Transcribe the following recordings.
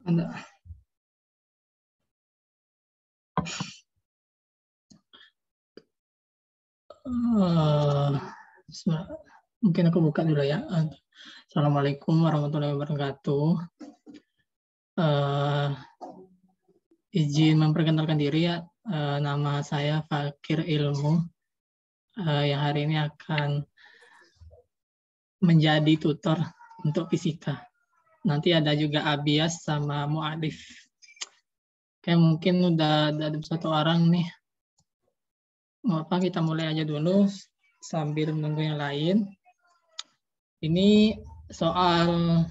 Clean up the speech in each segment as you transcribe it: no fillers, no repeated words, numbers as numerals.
Ada. Mungkin aku buka dulu ya. Assalamualaikum warahmatullahi wabarakatuh. Izin memperkenalkan diri ya. Nama saya Fakir Ilmu. Yang hari ini akan menjadi tutor untuk fisika. Nanti ada juga Abias sama Mu'adif. Oke, mungkin udah ada satu orang nih. Nggak apa, kita mulai aja dulu sambil menunggu yang lain. Ini soal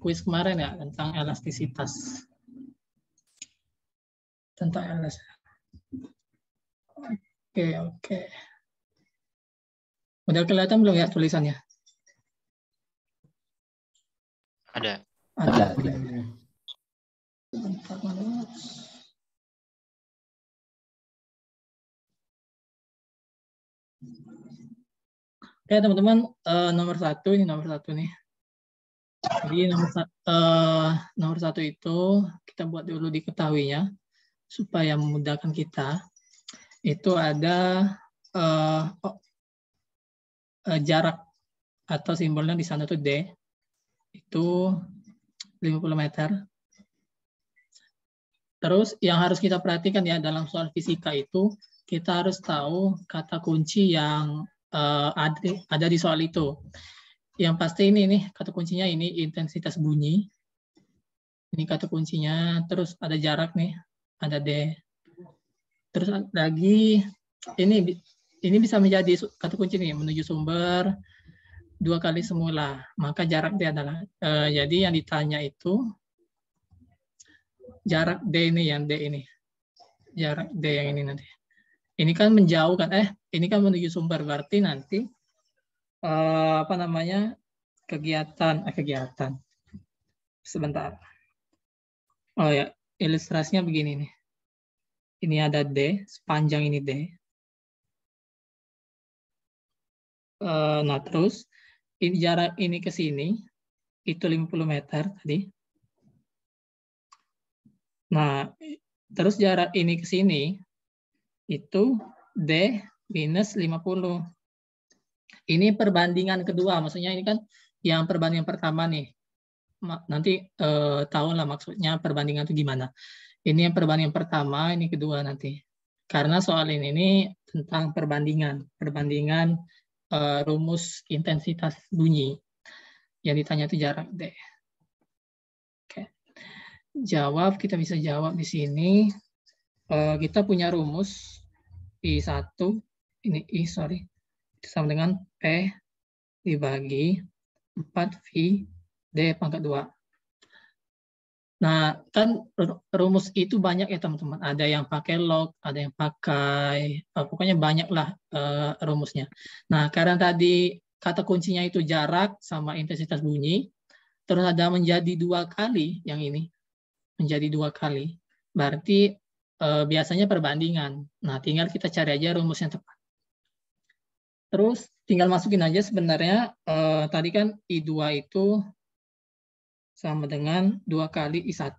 kuis kemarin ya tentang elastisitas. Tentang elastisitas. Oke. Udah kelihatan belum ya tulisannya? Ada. Oke teman-teman, nomor satu nih. Jadi nomor satu itu kita buat dulu diketahuinya supaya memudahkan kita. Itu ada jarak atau simbolnya di sana tuh D. Itu 50 meter. Terus yang harus kita perhatikan ya dalam soal fisika itu kita harus tahu kata kunci yang ada di soal itu. Yang pasti ini nih kata kuncinya ini intensitas bunyi. Ini kata kuncinya. Terus ada jarak nih, ada D. Terus lagi ini bisa menjadi kata kunci nih menuju sumber 2 kali semula. Maka jarak D adalah jadi yang ditanya itu jarak D ini yang D ini. Jarak D yang ini nanti. Ini kan menjauh kan, ini kan menuju sumber, berarti nanti kegiatan. Sebentar. Oh ya, ilustrasinya begini nih. Ini ada D, sepanjang ini D. Nah terus ini jarak ini ke sini itu 50 meter tadi. Nah, terus jarak ini ke sini itu D minus 50. Ini perbandingan kedua, maksudnya ini kan yang perbandingan pertama nih. Nanti tahu lah maksudnya perbandingan itu gimana. Ini yang perbandingan pertama, ini kedua nanti. Karena soal ini tentang perbandingan rumus intensitas bunyi. Yang ditanya itu jarak D. Oke. Kita bisa jawab di sini. Kita punya rumus I1, ini I, sorry. Sama dengan P dibagi 4V D pangkat 2. Nah, kan rumus itu banyak ya teman-teman. Ada yang pakai log, ada yang pakai, pokoknya banyak lah rumusnya. Nah, karena tadi kata kuncinya itu jarak sama intensitas bunyi, terus ada menjadi 2 kali yang ini. Menjadi 2 kali. Berarti biasanya perbandingan. Nah, tinggal kita cari aja rumus yang tepat. Terus tinggal masukin aja sebenarnya tadi kan I2 itu sama dengan 2 kali I1.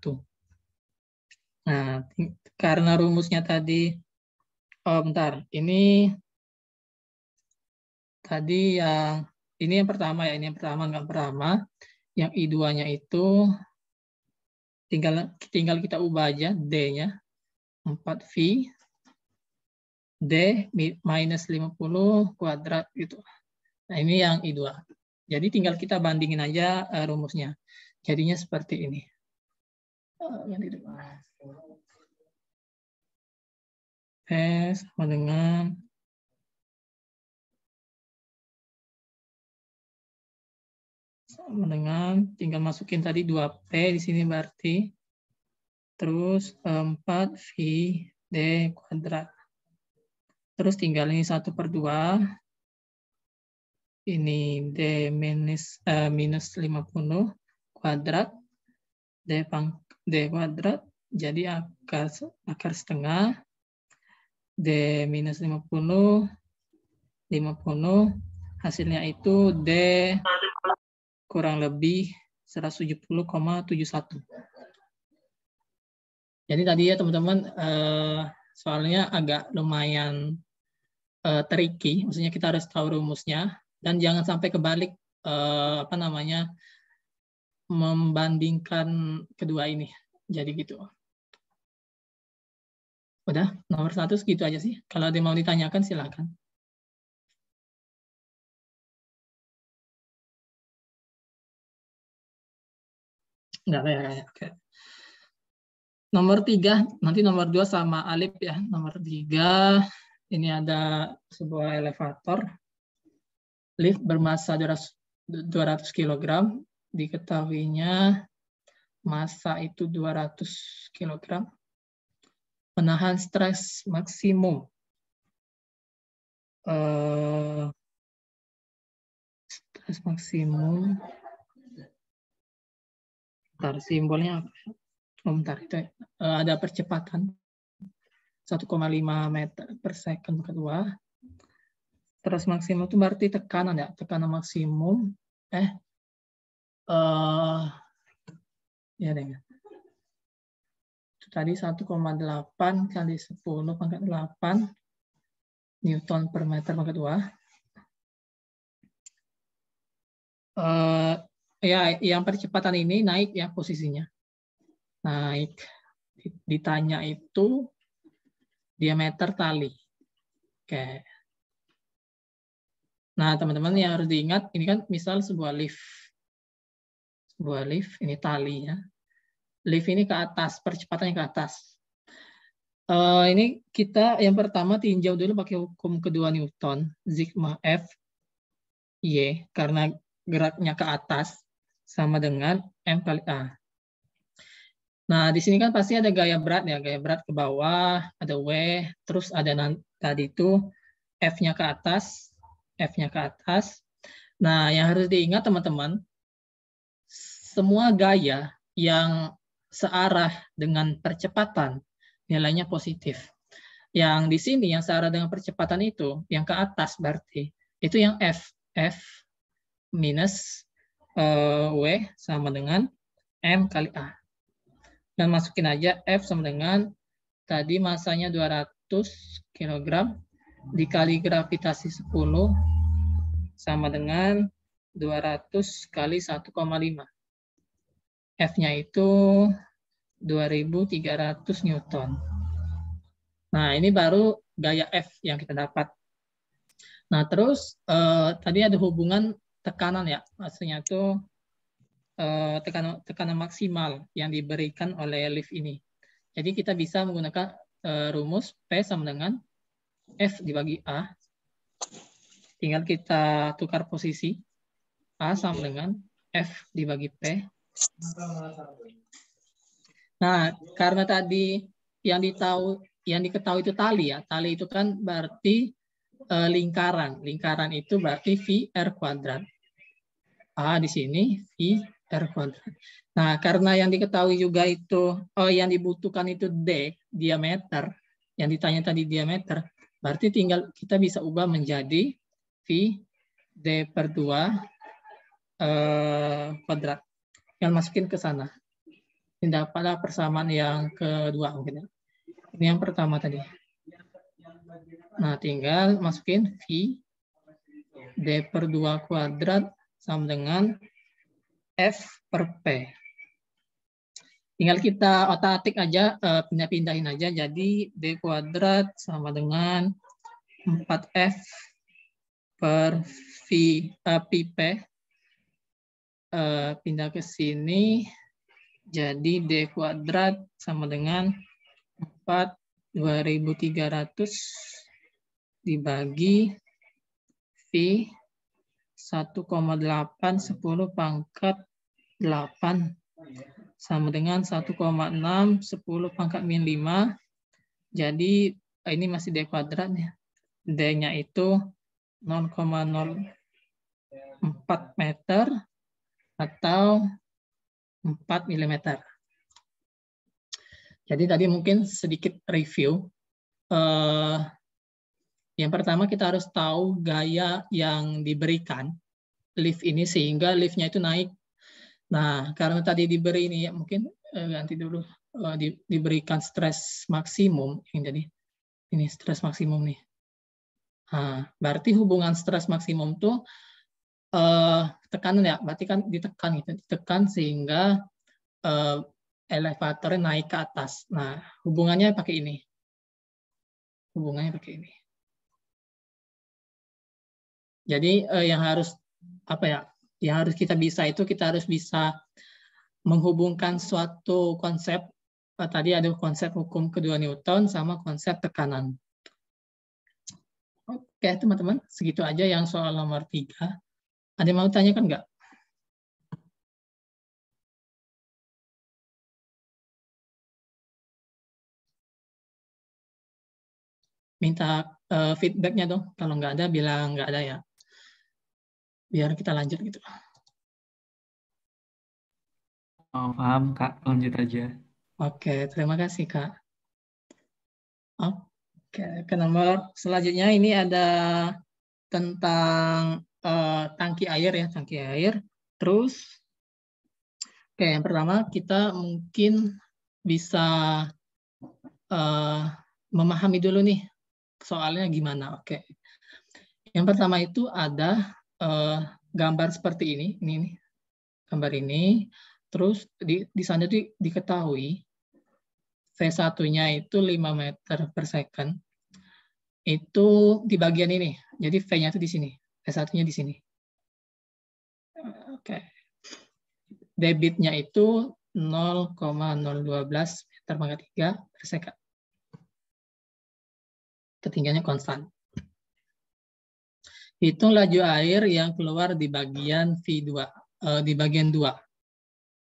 Nah, karena rumusnya tadi, bentar, ini tadi ini yang pertama ya, ini yang pertama nggak pertama. Yang I2-nya itu tinggal kita ubah aja D-nya 4V D minus 50 kuadrat gitu. Nah, ini yang I2. Jadi tinggal kita bandingin aja rumusnya. Jadinya seperti ini. Sama dengan tinggal masukin tadi 2P di sini berarti. Terus 4V D kuadrat. Terus tinggal ini 1/2. Ini D minus 50 kuadrat. D kuadrat. Jadi akar setengah. D minus 50. Hasilnya itu D kurang lebih 170,71. Jadi tadi ya teman-teman, soalnya agak lumayan tricky, maksudnya kita harus tahu rumusnya dan jangan sampai kebalik membandingkan kedua ini. Jadi gitu. Udah, nomor 1 segitu aja sih. Kalau ada yang mau ditanyakan silakan. Enggak ya. Oke. Nomor 3, nanti nomor 2 sama Alif ya. Nomor 3, ini ada sebuah elevator. Lift bermasa 200 kg. Diketahuinya masa itu 200 kg. Menahan stres maksimum. Stres maksimum. Bentar, simbolnya apa? Bentar, itu ada percepatan 1,5 meter per second kedua. Stres maksimum itu berarti tekanan ya, tekanan maksimum. Ya deh. Itu tadi 1,8 kali 10 pangkat 8 Newton per meter pangkat 2. Ya, yang percepatan ini naik ya posisinya. Naik. Ditanya itu diameter tali. Oke. Nah, teman-teman yang harus diingat, ini kan misal sebuah lift. Sebuah lift, ini tali ya. Lift ini ke atas, percepatannya ke atas. Ini kita yang pertama tinjau dulu pakai hukum kedua Newton, sigma F Y, karena geraknya ke atas sama dengan M kali A. Nah, di sini kan pasti ada gaya berat ya, gaya berat ke bawah, ada W, terus ada tadi itu F-nya ke atas, F-nya ke atas. Nah, yang harus diingat teman-teman, semua gaya yang searah dengan percepatan nilainya positif. Yang di sini yang searah dengan percepatan itu, yang ke atas berarti, itu yang F minus W sama dengan M kali A. Dan masukin aja F sama dengan tadi masanya 200 kg dikali gravitasi 10 sama dengan 200 kali 1,5. F-nya itu 2.300 Newton. Nah, ini baru gaya F yang kita dapat. Nah, terus tadi ada hubungan tekanan ya, maksudnya itu tekanan maksimal yang diberikan oleh lift ini. Jadi kita bisa menggunakan rumus P sama dengan F dibagi A. Tinggal kita tukar posisi. A sama dengan F dibagi P. Nah, karena tadi yang diketahui itu tali ya. Tali itu kan berarti lingkaran. Lingkaran itu berarti VR kuadrat. A di sini VR kuadrat. Nah, karena yang diketahui juga itu, yang dibutuhkan itu D, diameter, yang ditanya tadi diameter, berarti tinggal kita bisa ubah menjadi V D per 2 kuadrat. Yang masukin ke sana. Ini dapatlah persamaan yang kedua mungkin. Ini yang pertama tadi. Nah, tinggal masukin V D per 2 kuadrat sama dengan F per P. Tinggal kita otak-atik aja, pindah-pindahin aja. Jadi D kuadrat sama dengan 4F per P. Pindah ke sini. Jadi D kuadrat sama dengan 4.2300 dibagi V 1,8 10 pangkat 8 sama dengan 1,6 10 pangkat min 5. Jadi ini masih D kuadrat ya. D-nya itu 0,04 meter atau 4 mm. Jadi tadi mungkin sedikit review. Yang pertama kita harus tahu gaya yang diberikan lift ini sehingga liftnya itu naik Nah, karena tadi diberi ini ya, mungkin ganti dulu, diberikan stres maksimum, yang jadi ini stres maksimum nih. Nah, berarti hubungan stres maksimum tuh tekanan ya, berarti kan ditekan gitu, ditekan sehingga elevatornya naik ke atas. Nah, hubungannya pakai ini. Hubungannya pakai ini. Jadi yang harus apa ya? Yang harus kita bisa itu kita harus bisa menghubungkan suatu konsep. Tadi ada konsep hukum kedua Newton sama konsep tekanan. Oke, teman-teman, segitu aja yang soal nomor 3. Ada yang mau tanyakan nggak? Minta feedback-nya dong. Kalau nggak ada, bilang nggak ada ya. Biar kita lanjut gitu. Oh, paham, Kak. Lanjut aja. Oke, terima kasih, Kak. Oke, ke nomor selanjutnya ini ada tentang tangki air ya, tangki air. Terus, oke, yang pertama kita mungkin bisa memahami dulu nih soalnya gimana. Oke, yang pertama itu ada gambar seperti ini nih, gambar ini. Terus di sana diketahui V1-nya itu 5 meter per second. Itu di bagian ini. Jadi V-nya itu di sini. V1-nya di sini. Oke. Debitnya itu 0,012 meter pangkat 3 per second. Ketinggiannya konstan. Hitung laju air yang keluar di bagian V2. Di bagian 2.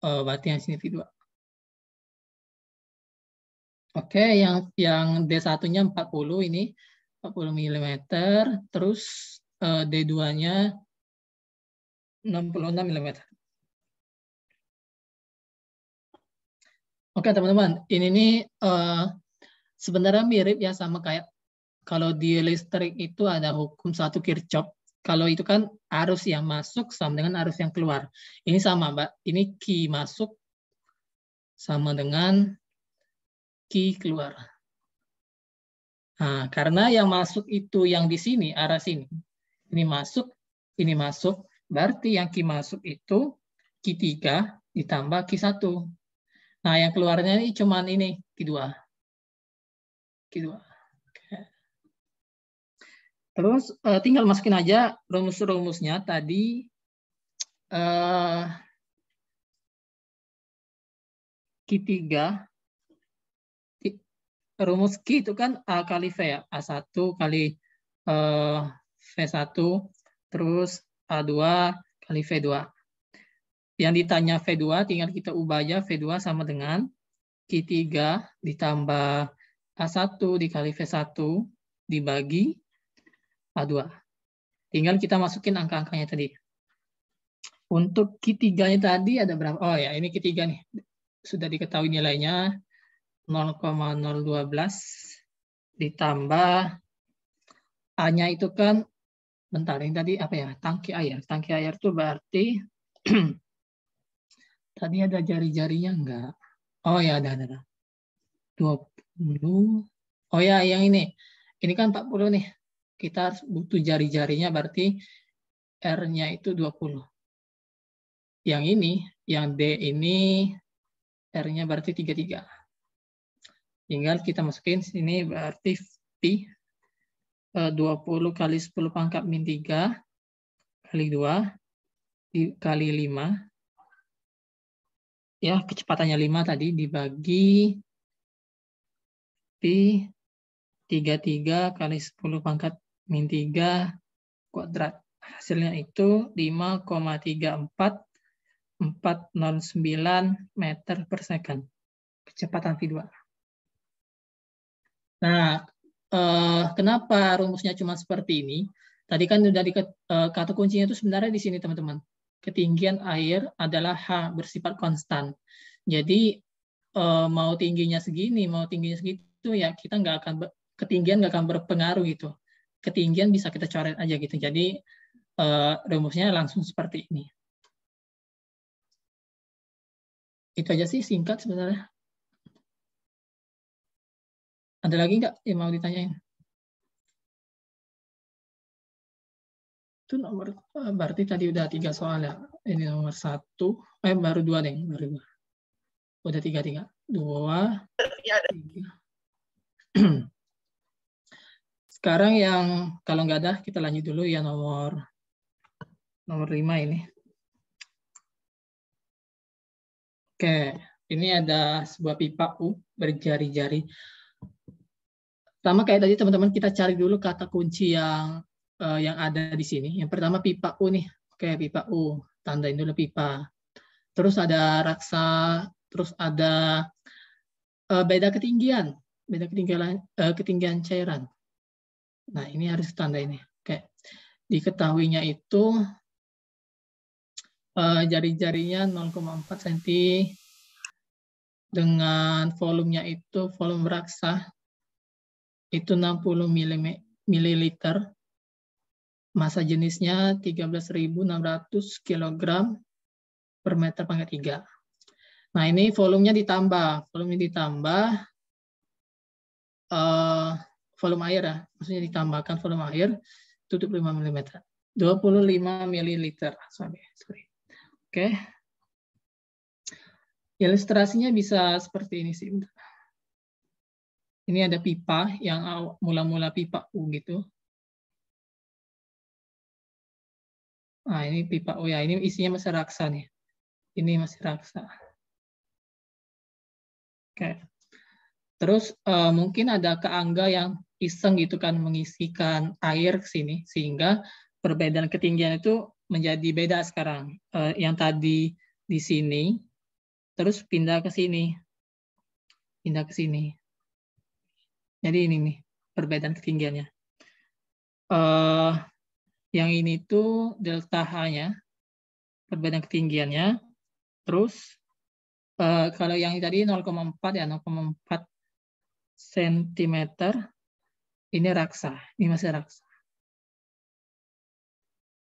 Berarti yang sini V2. Oke, yang D1-nya 40 ini 40 mm, terus D2-nya 66 mm. Oke, teman-teman, ini nih sebenarnya mirip ya sama kayak kalau di listrik itu ada hukum 1 Kirchhoff. Kalau itu kan arus yang masuk sama dengan arus yang keluar. Ini sama, Mbak. Ini Q masuk sama dengan Q keluar. Nah, karena yang masuk itu yang di sini, arah sini. Ini masuk, berarti yang Q masuk itu Q3 ditambah Q1. Nah, yang keluarnya ini cuman ini, Q2. Q2. Oke. Terus tinggal masukin aja rumus-rumusnya tadi. Q3, rumus Q itu kan A kali V ya, A1 kali V1, terus A2 kali V2. Yang ditanya V2, tinggal kita ubah aja V2 sama dengan Q3 ditambah A1 dikali V1 dibagi A2. Tinggal kita masukin angka-angkanya tadi. Untuk Q3-nya tadi ada berapa? Oh ya, ini Q3 nih. Sudah diketahui nilainya 0,012 ditambah A-nya itu kan, bentar, ini tadi apa ya? Tangki air. Tangki air itu berarti tadi ada jari-jarinya enggak? Oh ya, ada. 20. Oh ya, yang ini. Ini kan 40 nih. Kita butuh jari-jarinya berarti R-nya itu 20. Yang ini, yang D ini R-nya berarti 33. Tinggal kita masukin sini berarti Pi 20 kali 10 pangkat min 3 kali 2 kali 5. Ya, kecepatannya 5 tadi dibagi Pi 33 kali 10 pangkat min 3 kuadrat. Hasilnya itu 5,34409 meter per second. Kecepatan V2. Nah, kenapa rumusnya cuma seperti ini? Tadi kan udah kata kuncinya itu sebenarnya di sini, teman-teman. Ketinggian air adalah H, bersifat konstan. Jadi mau tingginya segini, mau tingginya segitu, ya kita nggak akan ketinggian nggak akan berpengaruh gitu. Ketinggian bisa kita coret aja gitu. Jadi rumusnya langsung seperti ini. Itu aja sih singkat sebenarnya. Ada lagi nggak yang mau ditanyain? Itu nomor, berarti tadi udah 3 soal ya. Ini nomor 1, baru 2 deh, baru 2. Udah 3, 2, 3. Sekarang yang kalau nggak ada, kita lanjut dulu ya nomor 5 ini. Oke, ini ada sebuah pipa U berjari-jari. Pertama kayak tadi teman-teman, kita cari dulu kata kunci yang ada di sini. Yang pertama pipa U nih. Oke, pipa U. Tandain dulu pipa. Terus ada raksa, terus ada beda ketinggian. Beda ketinggian cairan. Nah, ini harus tanda ini. Oke. Diketahuinya itu jari-jarinya 0,4 cm dengan volumenya itu, volume raksa itu 60 ml, masa jenisnya 13.600 kg per meter pangkat 3. Nah, ini volumenya ditambah. Volume air ya, maksudnya ditambahkan volume air, tutup 5 mm. 25 ml. Sorry. Oke. Ilustrasinya bisa seperti ini sih. Ini ada pipa yang mula-mula pipa U gitu. Nah, ini pipa U ya. Ini isinya masih raksa nih. Ini masih raksa. Oke. Terus mungkin ada keangga yang iseng gitu kan mengisikan air ke sini sehingga perbedaan ketinggian itu menjadi beda sekarang. Yang tadi di sini terus pindah ke sini. Jadi ini nih perbedaan ketinggiannya. Yang ini tuh delta H-nya, perbedaan ketinggiannya. Terus kalau yang tadi 0,4 ya, 0,4 cm, ini raksa, ini masih raksa.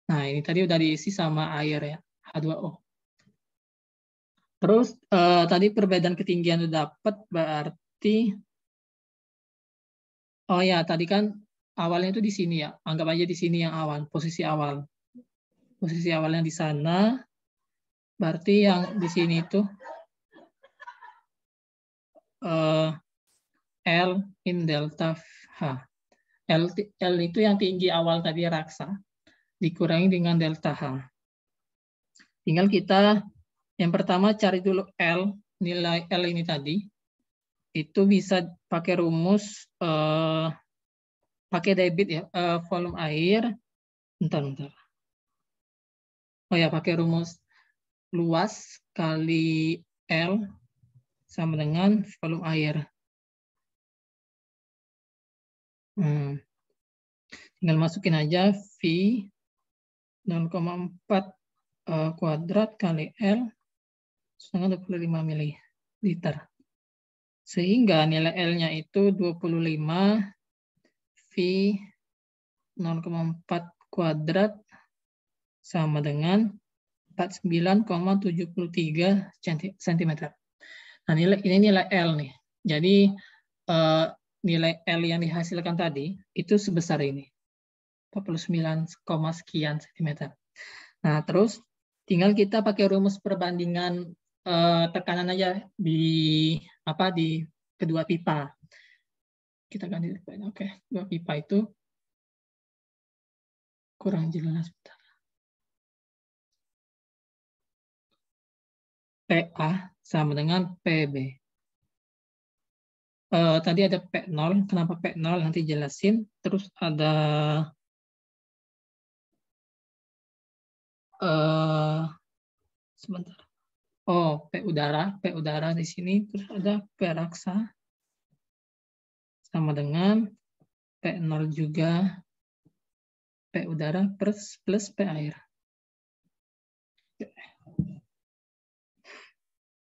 Nah, ini tadi udah diisi sama air ya, H2O. Terus tadi perbedaan ketinggian udah dapat, berarti oh ya, tadi kan awalnya itu di sini ya. Anggap aja di sini yang awal, posisi awal. Posisi awalnya di sana. Berarti yang di sini itu L in delta H. L itu yang tinggi awal tadi raksa. Dikurangi dengan delta H. Tinggal kita yang pertama cari dulu L. Nilai L ini tadi. Itu bisa pakai rumus pakai debit ya, volume air. Bentar. Oh ya, pakai rumus luas kali L sama dengan volume air. Tinggal masukin aja V 0,4 kuadrat kali L setengah 25 ml. Sehingga nilai L-nya itu 25 V 0,4 kuadrat sama dengan 49,73 cm. Nah, ini nilai L nih. Jadi nilai L yang dihasilkan tadi itu sebesar ini. 49, sekian cm. Nah, terus tinggal kita pakai rumus perbandingan tekanan aja di kedua pipa. Kita ganti. Oke, dua pipa itu kurang jelas. PA sama dengan PB. Tadi ada P0, kenapa P0 nanti jelasin. Terus ada sebentar. Oh, P udara di sini. Terus ada P raksa sama dengan P0 juga P udara plus P air.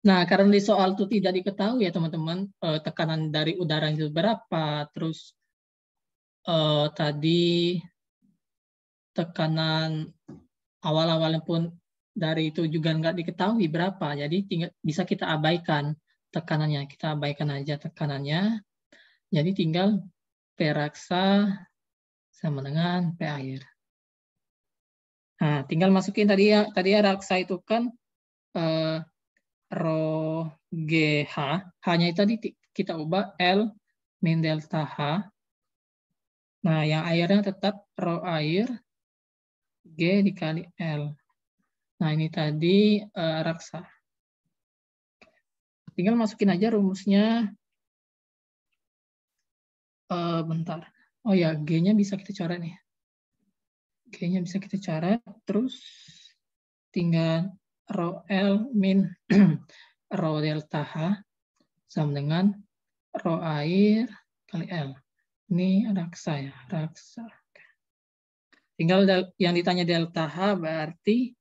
Nah, karena di soal itu tidak diketahui ya teman-teman, tekanan dari udara itu berapa, terus tadi tekanan awal-awalnya pun dari itu juga nggak diketahui berapa, jadi tinggal bisa kita abaikan tekanannya, kita abaikan aja tekanannya, jadi tinggal P raksa sama dengan P air. Nah, tinggal masukin tadi ya raksa itu kan rho GH, H-nya itu tadi kita ubah L min delta H. Nah, yang airnya tetap rho air G dikali L. Nah, ini tadi raksa. Tinggal masukin aja rumusnya. Bentar. Oh ya, G-nya bisa kita coret nih. G-nya bisa kita coret. Terus tinggal rho L min rho delta H sama dengan rho air kali L. Ini raksa ya, raksa. Tinggal yang ditanya delta H berarti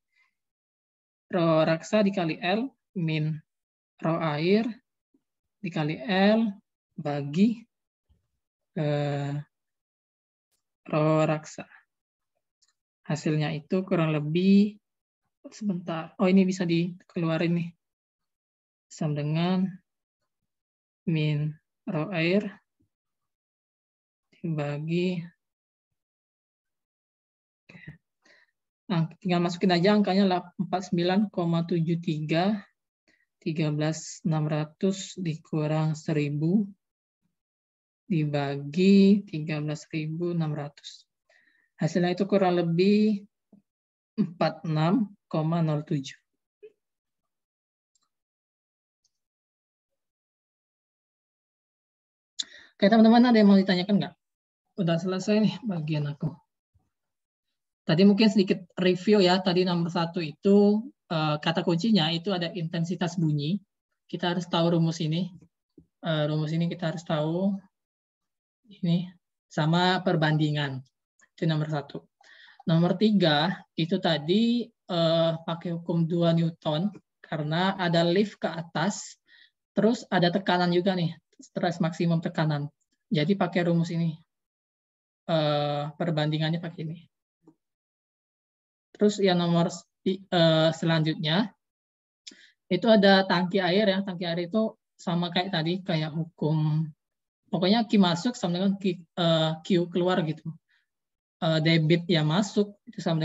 rho raksa dikali L min rho air dikali L bagi rho raksa. Hasilnya itu kurang lebih, sebentar. Oh, ini bisa dikeluarin nih. Sama dengan min rho air dibagi. Nah, tinggal masukin aja angkanya 49,73 13.600 dikurang 1000 dibagi 13.600. Hasilnya itu kurang lebih 46,07. Oke, teman-teman, ada yang mau ditanyakan nggak? Udah selesai nih bagian aku. Tadi mungkin sedikit review ya. Tadi nomor 1 itu kata kuncinya itu ada intensitas bunyi. Kita harus tahu rumus ini. Rumus ini kita harus tahu. Ini sama perbandingan. Itu nomor 1. Nomor 3 itu tadi pakai hukum 2 Newton karena ada lift ke atas, terus ada tekanan juga nih, stres maksimum tekanan. Jadi pakai rumus ini. Perbandingannya pakai ini. Terus yang nomor selanjutnya itu ada tangki air ya. Tangki air itu sama kayak tadi, kayak hukum. Pokoknya Q masuk sama dengan Q keluar gitu. Debit yang masuk itu sama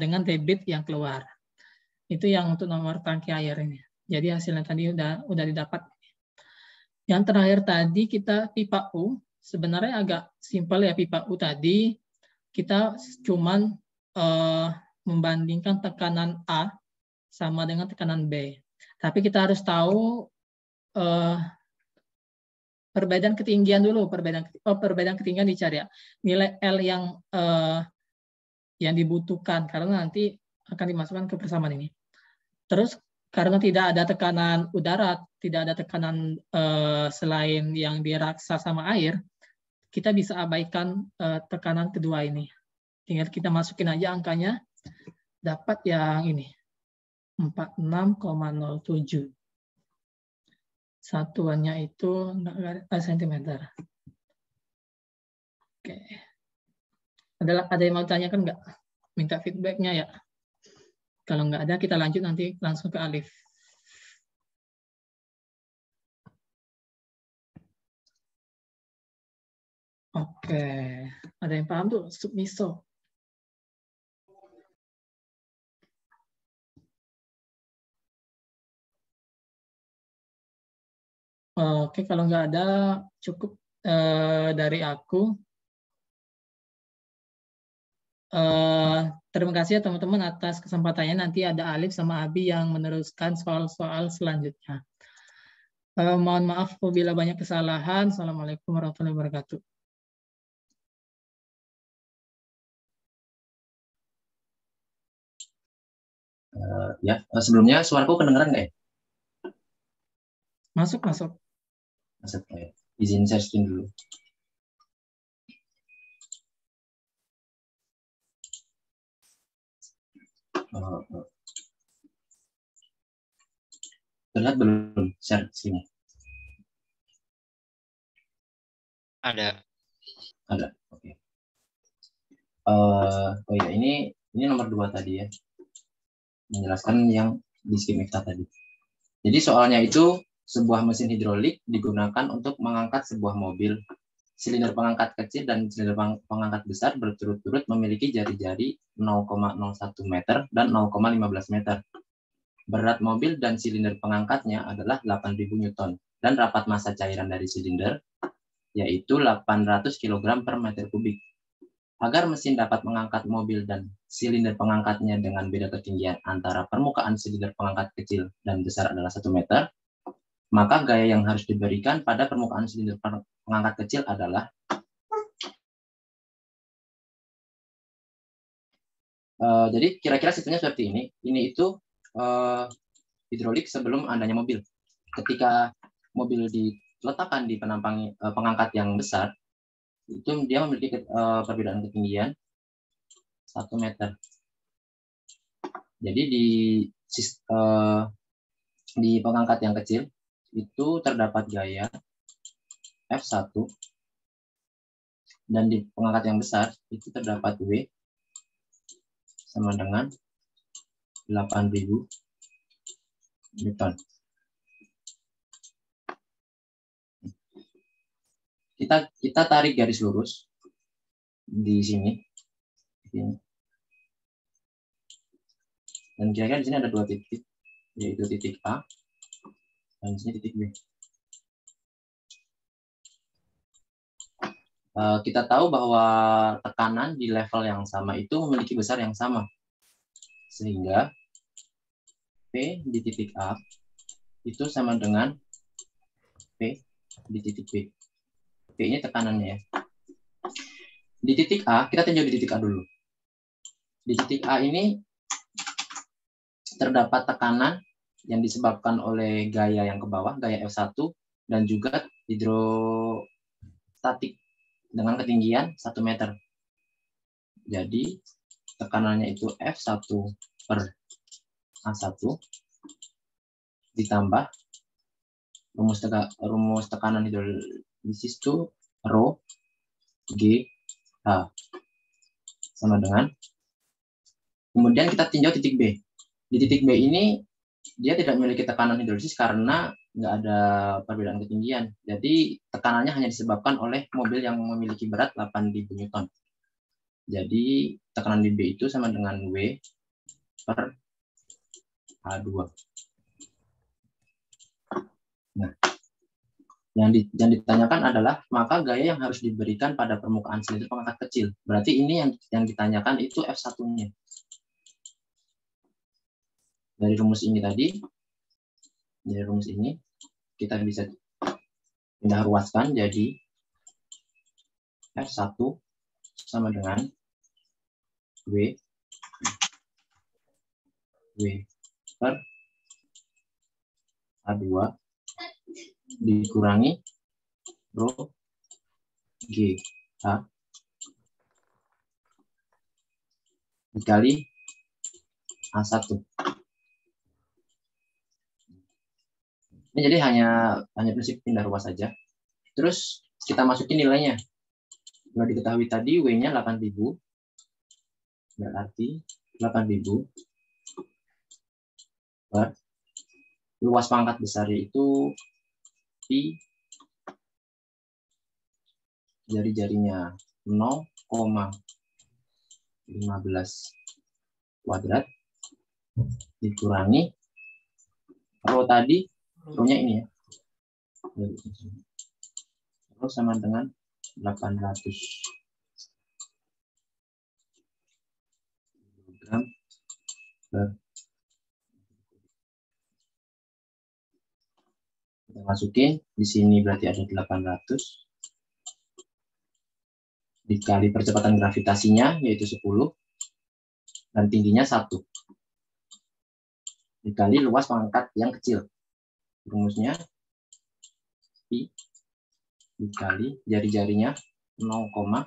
dengan debit yang keluar. Itu yang untuk nomor tangki air ini. Jadi hasilnya tadi udah didapat. Yang terakhir tadi kita pipa U. Sebenarnya agak simpel ya pipa U tadi. Kita cuman membandingkan tekanan A sama dengan tekanan B. Tapi kita harus tahu perbedaan ketinggian dulu. Perbedaan ketinggian dicari ya. Nilai L yang dibutuhkan karena nanti akan dimasukkan ke persamaan ini. Terus karena tidak ada tekanan udara, tidak ada tekanan selain yang diraksa sama air, kita bisa abaikan tekanan kedua ini. Tinggal kita masukin aja angkanya, dapat yang ini, 46,07. Satuannya itu cm. Oke. Ada yang mau tanyakan nggak? Minta feedbacknya ya. Kalau nggak ada, kita lanjut nanti langsung ke Alif. Oke. Ada yang paham tuh? Submiso. Oke, kalau nggak ada, cukup dari aku. Terima kasih ya teman-teman atas kesempatannya. Nanti ada Alif sama Abi yang meneruskan soal-soal selanjutnya. Mohon maaf apabila banyak kesalahan. Assalamualaikum warahmatullahi wabarakatuh. Ya, sebelumnya suaraku kedengeran nggak ya? Masuk. Masuk ya. Izin share screen dulu. Terlihat belum share screen? Ada. Oke. Oh ya, ini nomor 2 tadi ya. menjelaskan yang di skim IFTA tadi. Jadi soalnya itu sebuah mesin hidrolik digunakan untuk mengangkat sebuah mobil. Silinder pengangkat kecil dan silinder pengangkat besar berturut-turut memiliki jari-jari 0,01 meter dan 0,15 meter. Berat mobil dan silinder pengangkatnya adalah 8.000 Newton dan rapat massa cairan dari silinder yaitu 800 kg per meter kubik. Agar mesin dapat mengangkat mobil dan silinder pengangkatnya dengan beda ketinggian antara permukaan silinder pengangkat kecil dan besar adalah 1 meter, maka gaya yang harus diberikan pada permukaan silinder pengangkat kecil adalah jadi kira-kira sistemnya seperti ini. Ini itu hidrolik sebelum adanya mobil. Ketika mobil diletakkan di pengangkat yang besar, itu dia memiliki perbedaan ketinggian 1 meter. Jadi di pengangkat yang kecil itu terdapat gaya F1 dan di pengangkat yang besar itu terdapat W sama dengan 8.000 Newton. Kita tarik garis lurus di sini. Dan kira-kira di sini ada 2 titik, yaitu titik A dan di sini titik B. Kita tahu bahwa tekanan di level yang sama itu memiliki besar yang sama. Sehingga P di titik A itu sama dengan P di titik B. P ini tekanannya ya. Di titik A, kita tinjau di titik A dulu. Di titik A ini terdapat tekanan yang disebabkan oleh gaya yang ke bawah, gaya F1, dan juga hidrostatik dengan ketinggian 1 meter. Jadi, tekanannya itu F1 per A1 ditambah rumus tekanan hidrolisis itu Rho G H sama dengan, kemudian kita tinjau titik B. Di titik B ini dia tidak memiliki tekanan hidrolisis karena nggak ada perbedaan ketinggian. Jadi tekanannya hanya disebabkan oleh mobil yang memiliki berat 8.000 Newton. Jadi tekanan di B itu sama dengan W per A2. Nah, yang ditanyakan adalah maka gaya yang harus diberikan pada permukaan silinder pengangkat kecil. Berarti ini yang ditanyakan itu F1-nya. Dari rumus ini tadi, kita bisa pindah ruaskan jadi F1 sama dengan W per A2 dikurangi Rho G H dikali A1. Ini jadi hanya prinsip pindah ruas saja. Terus kita masukin nilainya. Sudah diketahui tadi W-nya 8.000. Berarti 8.000 per luas pangkat besar itu pi jari-jarinya 0,15 kuadrat dikurangi Rho tadi, Rho-nya ini ya. Rho sama dengan 800 kg per. Kita masukin di sini berarti ada 800 dikali percepatan gravitasinya yaitu 10 dan tingginya 1 dikali luas pangkat yang kecil. Rumusnya pi dikali jari-jarinya 0,01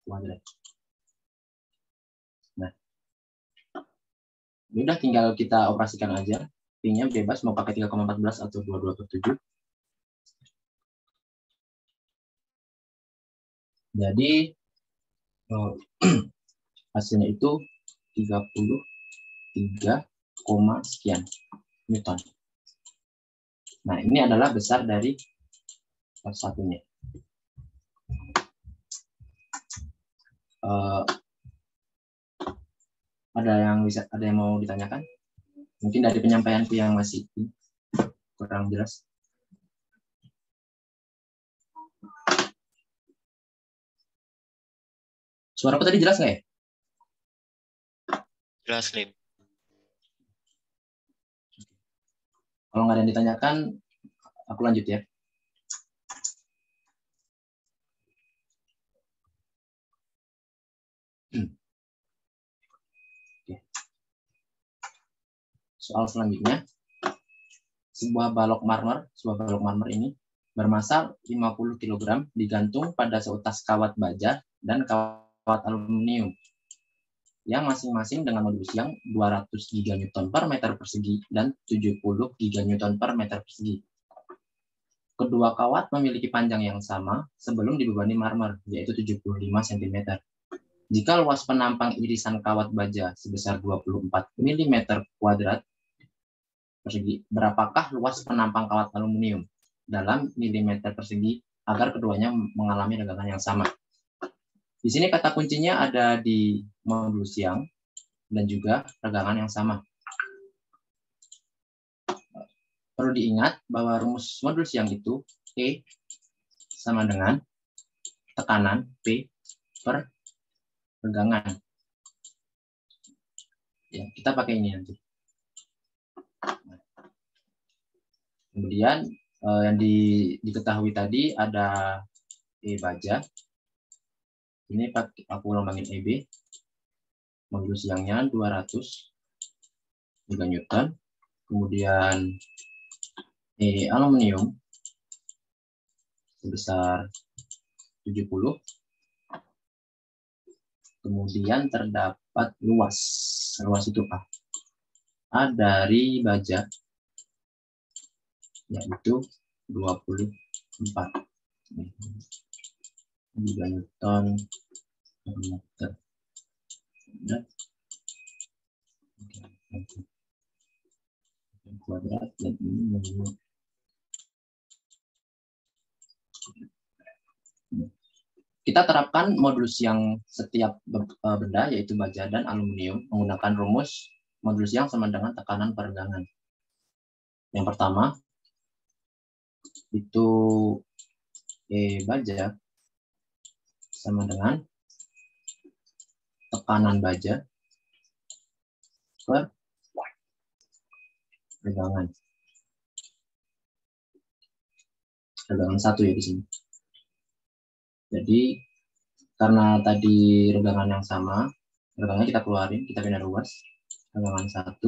kuadrat. Nah, ini udah tinggal kita operasikan aja. Pi-nya bebas mau pakai 3,14 atau 22/7. Jadi hasilnya itu 33, sekian Newton. Nah, ini adalah besar dari satunya. Ada yang mau ditanyakan? Mungkin dari penyampaianku yang masih kurang jelas. Suaraku tadi jelas nggak ya? Jelas, Lip. Kalau nggak ada yang ditanyakan, aku lanjut ya. Soal selanjutnya, sebuah balok marmer ini bermassa 50 kg digantung pada seutas kawat baja dan kawat aluminium yang masing-masing dengan modulus yang 200 GN per meter persegi dan 70 GN per meter persegi. Kedua kawat memiliki panjang yang sama sebelum dibebani marmer, yaitu 75 cm. Jika luas penampang irisan kawat baja sebesar 24 mm kuadrat persegi, berapakah luas penampang kawat aluminium dalam milimeter persegi agar keduanya mengalami regangan yang sama? Di sini kata kuncinya ada di modulus yang dan juga regangan yang sama. Perlu diingat bahwa rumus modulus yang itu E sama dengan tekanan P per regangan. Ya, kita pakai ini nanti. Kemudian yang diketahui tadi ada E baja. Ini aku lambangin EB. Modulus yangnya 200 Newton. Kemudian E aluminium sebesar 70. Kemudian terdapat luas. Luas itu A. A dari baja yaitu 24 Newton per meter. Kuadrat dan ini kita terapkan modulus yang setiap benda yaitu baja dan aluminium menggunakan rumus modulus yang sama dengan tekanan per regangan. Yang pertama itu E baja sama dengan tekanan baja per regangan. Regangan 1 ya di sini. Jadi karena tadi regangan yang sama, regangannya kita keluarin, kita pindah ruas. Regangan 1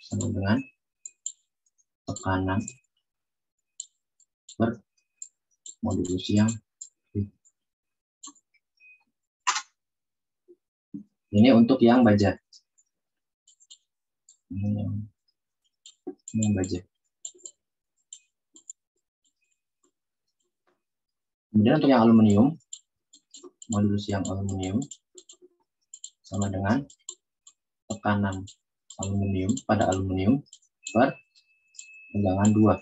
sama dengan tekanan per modulus yang ini untuk yang baja. Ini yang baja. Kemudian untuk yang aluminium, modulus yang aluminium sama dengan tekanan aluminium pada aluminium per regangan 2.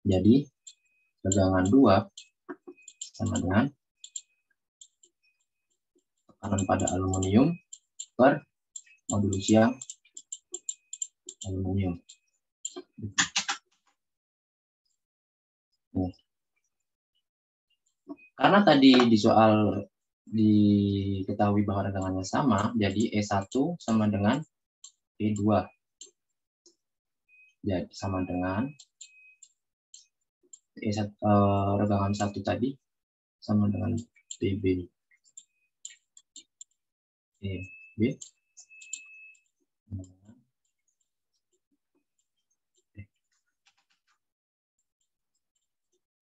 Jadi regangan 2 sama dengan tekanan pada aluminium per modulus yang aluminium. Karena tadi di soal diketahui bahwa regangannya sama, jadi E1 sama dengan E2. Jadi sama dengan regangan 1 tadi sama dengan PB. EB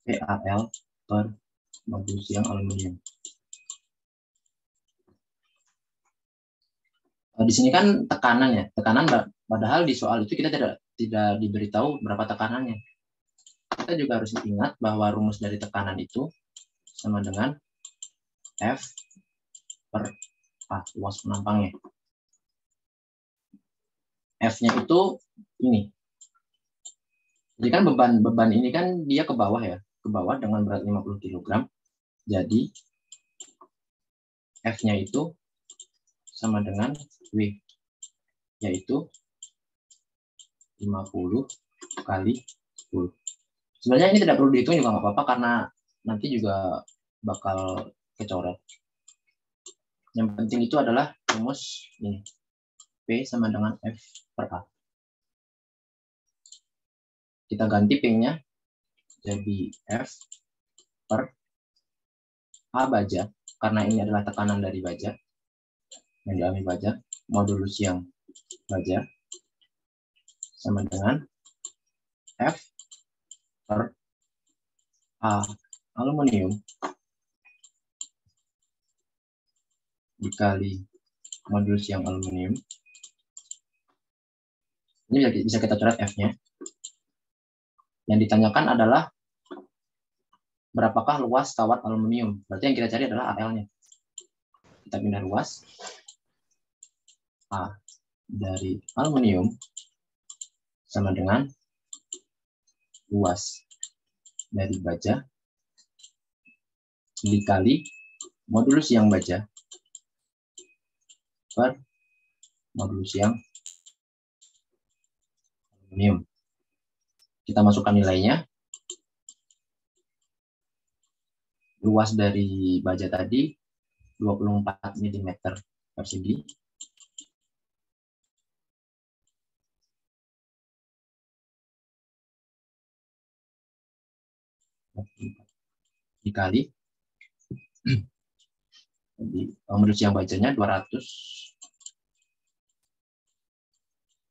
PAL per modulus yang aluminium. Di sini kan tekanan ya, tekanan padahal di soal itu kita tidak diberitahu berapa tekanannya. Kita juga harus ingat bahwa rumus dari tekanan itu sama dengan F per A, luas penampangnya. F-nya itu ini. Jadi kan beban ini kan dia ke bawah ya, ke bawah dengan berat 50 kg. Jadi F-nya itu sama dengan W, yaitu 50 kali 10. Sebenarnya ini tidak perlu dihitung juga nggak apa-apa karena nanti juga bakal kecoret. Yang penting itu adalah rumus ini. P sama dengan F per A. Kita ganti P-nya jadi F per A baja, karena ini adalah tekanan dari baja, yang dialami baja, modulus yang baja, sama dengan F per A aluminium dikali modulus yang aluminium. Ini bisa kita coret F-nya. Yang ditanyakan adalah berapakah luas kawat aluminium. Berarti yang kita cari adalah AL-nya. Kita pindah luas. A dari aluminium sama dengan luas dari baja dikali modulus yang baja per modulus yang aluminium. Kita masukkan nilainya. Luas dari baja tadi 24 mm persegi. Dikali. Jadi modulus yang bajanya 200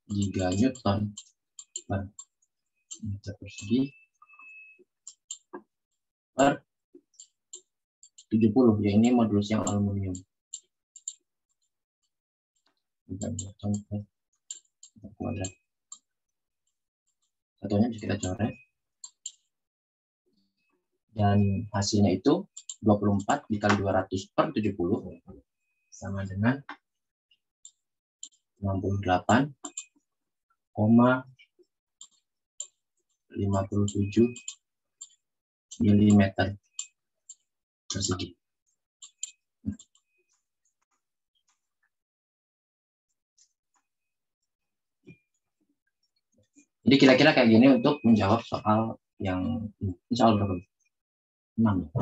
giganewton per meter persegi per 70, ya ini modulus yang aluminium. Kuadrat. Satunya bisa kita coret. Dan hasilnya itu 24 dikali 200 per 70 sama dengan 68,57 mm persegi. Jadi kira-kira kayak gini untuk menjawab soal yang soal berapa? 6.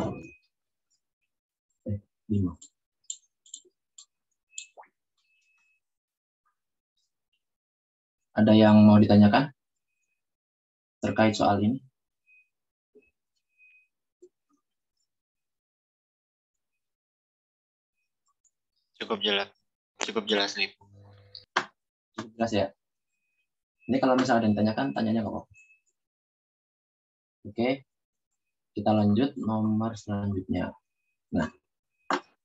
5. Ada yang mau ditanyakan terkait soal ini? Cukup jelas nih. Cukup jelas ya. Ini kalau misalnya ada yang ditanyakan, tanyanya nggak apa-apa. Oke, kita lanjut nomor selanjutnya. Nah,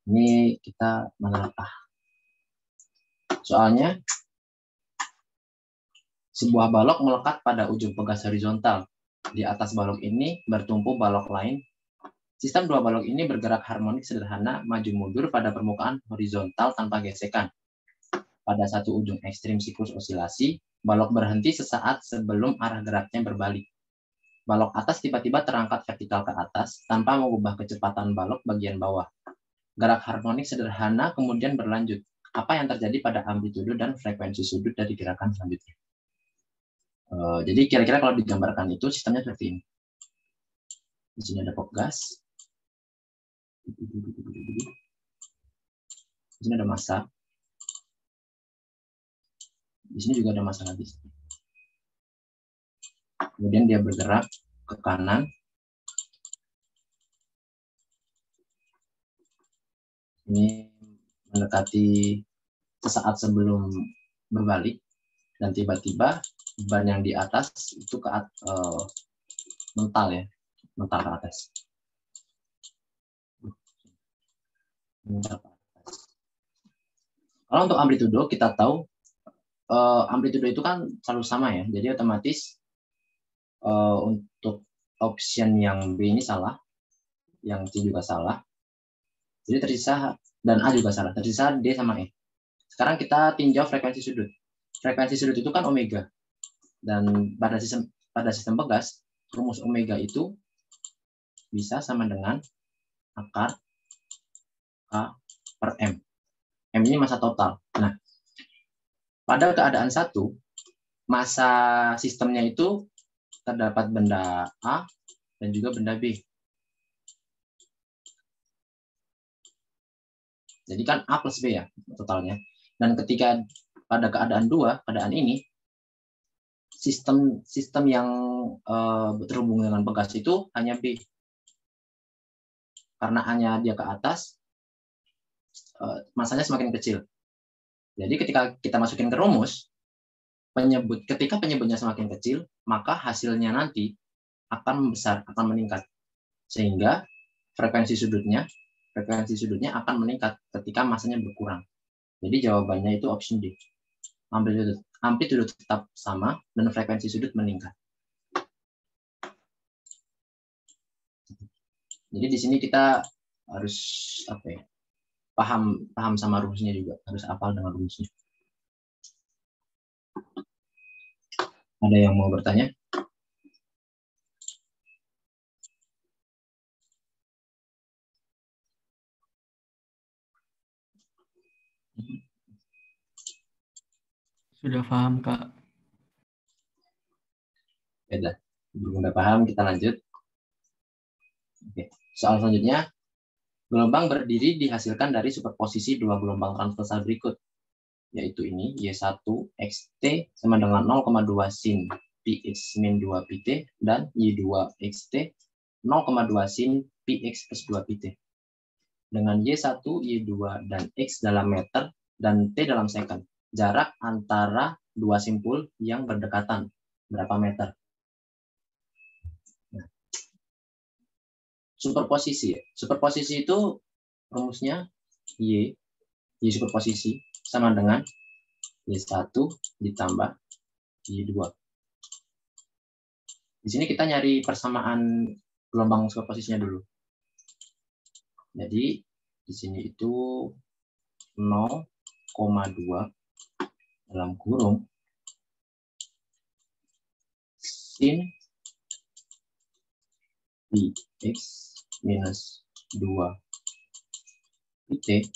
ini kita menelaah. Soalnya, sebuah balok melekat pada ujung pegas horizontal. Di atas balok ini bertumpu balok lain. Sistem dua balok ini bergerak harmonik sederhana maju mundur pada permukaan horizontal tanpa gesekan. Pada satu ujung ekstrim siklus osilasi, balok berhenti sesaat sebelum arah geraknya berbalik. Balok atas tiba-tiba terangkat vertikal ke atas tanpa mengubah kecepatan balok bagian bawah. Gerak harmonik sederhana kemudian berlanjut. Apa yang terjadi pada amplitudo dan frekuensi sudut dari gerakan selanjutnya? Jadi kira-kira kalau digambarkan itu sistemnya seperti ini. Di sini ada pop gas. Di sini ada massa. Di sini juga ada massa lagi. Kemudian dia bergerak ke kanan. Ini mendekati sesaat sebelum berbalik. Dan tiba-tiba ban yang di atas itu mental ya. Mental ke atas. Kalau untuk amplitudo kita tahu amplitudo itu kan selalu sama ya. Jadi otomatis untuk option yang B ini salah, yang C juga salah. Jadi tersisa dan A juga salah. Tersisa D sama E. Sekarang kita tinjau frekuensi sudut. frekuensi sudut itu kan omega. Dan pada sistem pegas, rumus omega itu bisa sama dengan akar K per M. M ini massa total. Nah, pada keadaan satu, massa sistemnya itu terdapat benda A dan juga benda B. Jadi kan A plus B ya totalnya. Dan ketika pada keadaan 2, keadaan ini, sistem yang terhubung dengan pegas itu hanya B. Karena A-nya dia ke atas, massanya semakin kecil. Jadi ketika kita masukin ke rumus, ketika penyebutnya semakin kecil, maka hasilnya nanti akan membesar, akan meningkat. Sehingga frekuensi sudutnya akan meningkat ketika massanya berkurang. Jadi jawabannya itu option D. Amplitudo tetap sama dan frekuensi sudut meningkat. Jadi di sini kita harus paham sama rumusnya juga, harus hafal dengan rumusnya. Ada yang mau bertanya? Sudah paham, Kak. Ya, udah paham, kita lanjut. Oke. Soal selanjutnya, gelombang berdiri dihasilkan dari superposisi dua gelombang transversal berikut, yaitu ini, Y1 XT sama dengan 0,2 sin Px min 2 Pt dan Y2 XT 0,2 sin Px plus 2 Pt. Dengan Y1, Y2, dan X dalam meter dan T dalam second, jarak antara dua simpul yang berdekatan berapa meter? Nah, superposisi. Superposisi itu rumusnya Y superposisi sama dengan Y1 ditambah Y2. Di sini kita nyari persamaan gelombang superposisinya dulu. Jadi di sini itu 0,2 dalam kurung sin Px minus 2 Pt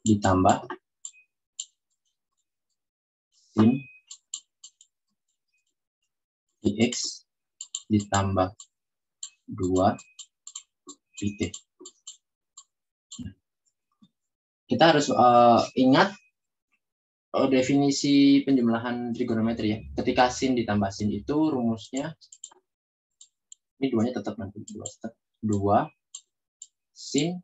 ditambah sin Px ditambah 2 Pt. Kita harus ingat definisi penjumlahan trigonometri ya. Ketika sin ditambah sin itu rumusnya, ini duanya tetap nanti 2 sin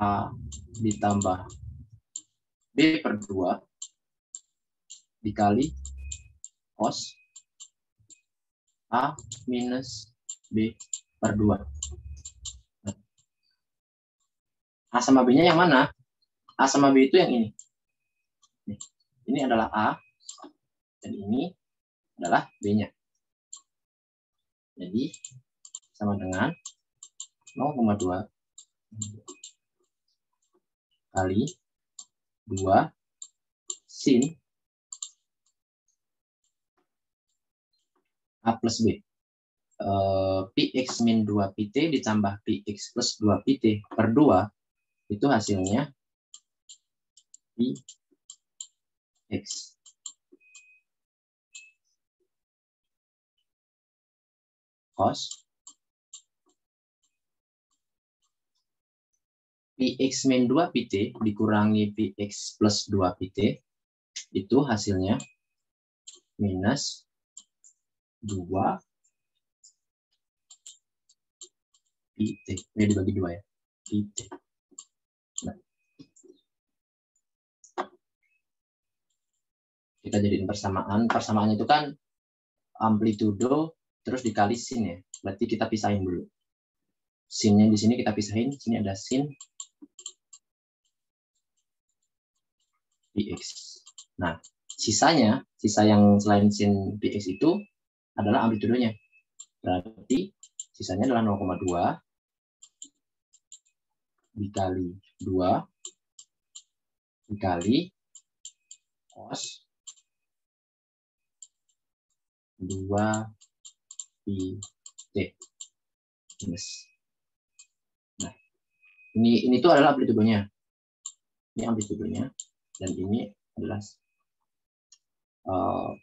A ditambah B per 2 dikali cos A minus B per 2. A sama B-nya yang mana? A sama B itu yang ini. Ini adalah A, dan ini adalah B-nya. Jadi, sama dengan 0,2 kali 2 sin A plus B. Px min 2 Pt ditambah Px plus 2 Pt per 2 itu hasilnya Px. Cos Px min 2 Pt dikurangi Px plus 2 Pt itu hasilnya minus 2 Pt. Ini dibagi 2 ya. Pt. Nah. Kita jadiin persamaan. Persamaannya itu kan amplitudo terus dikali sin ya. Berarti kita pisahin dulu. Sinnya di sini kita pisahin. Sini ada sin Px. Nah, sisa yang selain sin Px itu adalah amplitudonya. Berarti sisanya adalah 0,2 dikali 2 dikali cos 2pi T minus. Nah, ini tuh adalah amplitudenya. Ini amplitudenya dan ini adalah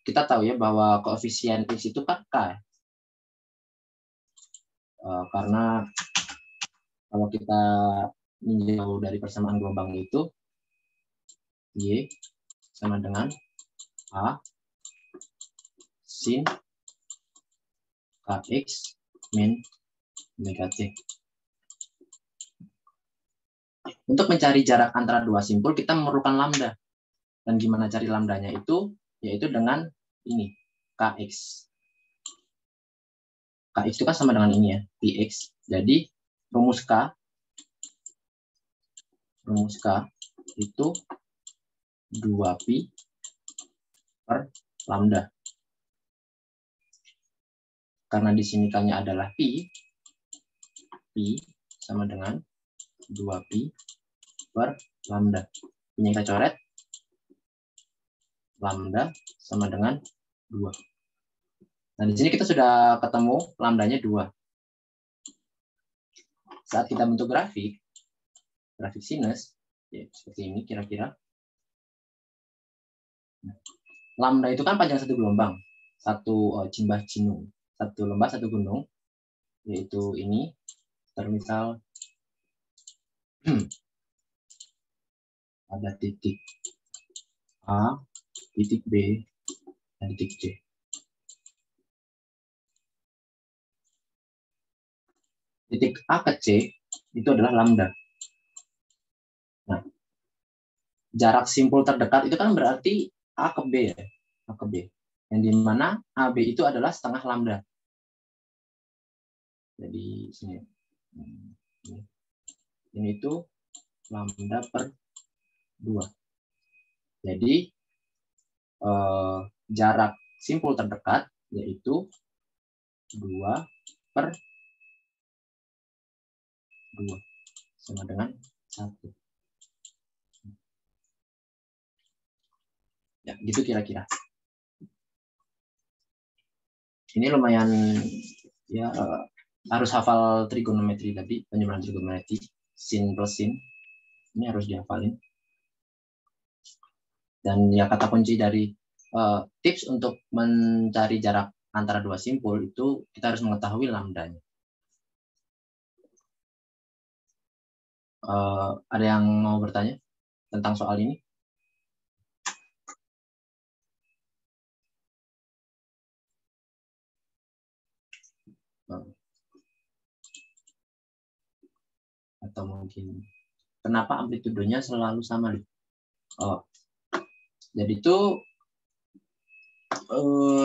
kita tahu ya bahwa koefisien X itu kan K. Karena kalau kita meninjau dari persamaan gelombang itu Y sama dengan A sin Kx min omega T. Untuk mencari jarak antara dua simpul, kita memerlukan lambda. Dan gimana cari lambdanya itu? Yaitu dengan ini, Kx. Kx itu kan sama dengan ini ya, Px. Jadi, rumus K itu 2pi per lambda. Karena di sini K-nya adalah pi sama dengan 2pi per lambda. Ini kita coret. Lambda sama dengan 2. Nah, di sini kita sudah ketemu lambdanya 2. Saat kita bentuk grafik sinus, ya, seperti ini kira-kira. Lambda itu kan panjang satu gelombang, satu cimbah cinung. Satu lembah, satu gunung, yaitu ini, termisal ada titik A, titik B, dan titik C. Titik A ke C itu adalah lambda. Nah, jarak simpul terdekat itu kan berarti A ke B ya, A ke B. Yang di mana AB itu adalah setengah lambda. Jadi sini ini itu lambda per 2. Jadi jarak simpul terdekat yaitu 2 per 2 sama dengan 1. Ya, gitu kira-kira. Ini lumayan ya, harus hafal trigonometri tadi, penjumlahan trigonometri, sin plus sin. Ini harus dihafalin. Dan ya kata kunci dari tips untuk mencari jarak antara dua simpul itu kita harus mengetahui lambdanya. Ada yang mau bertanya tentang soal ini? Atau mungkin kenapa amplitudenya selalu sama? Jadi itu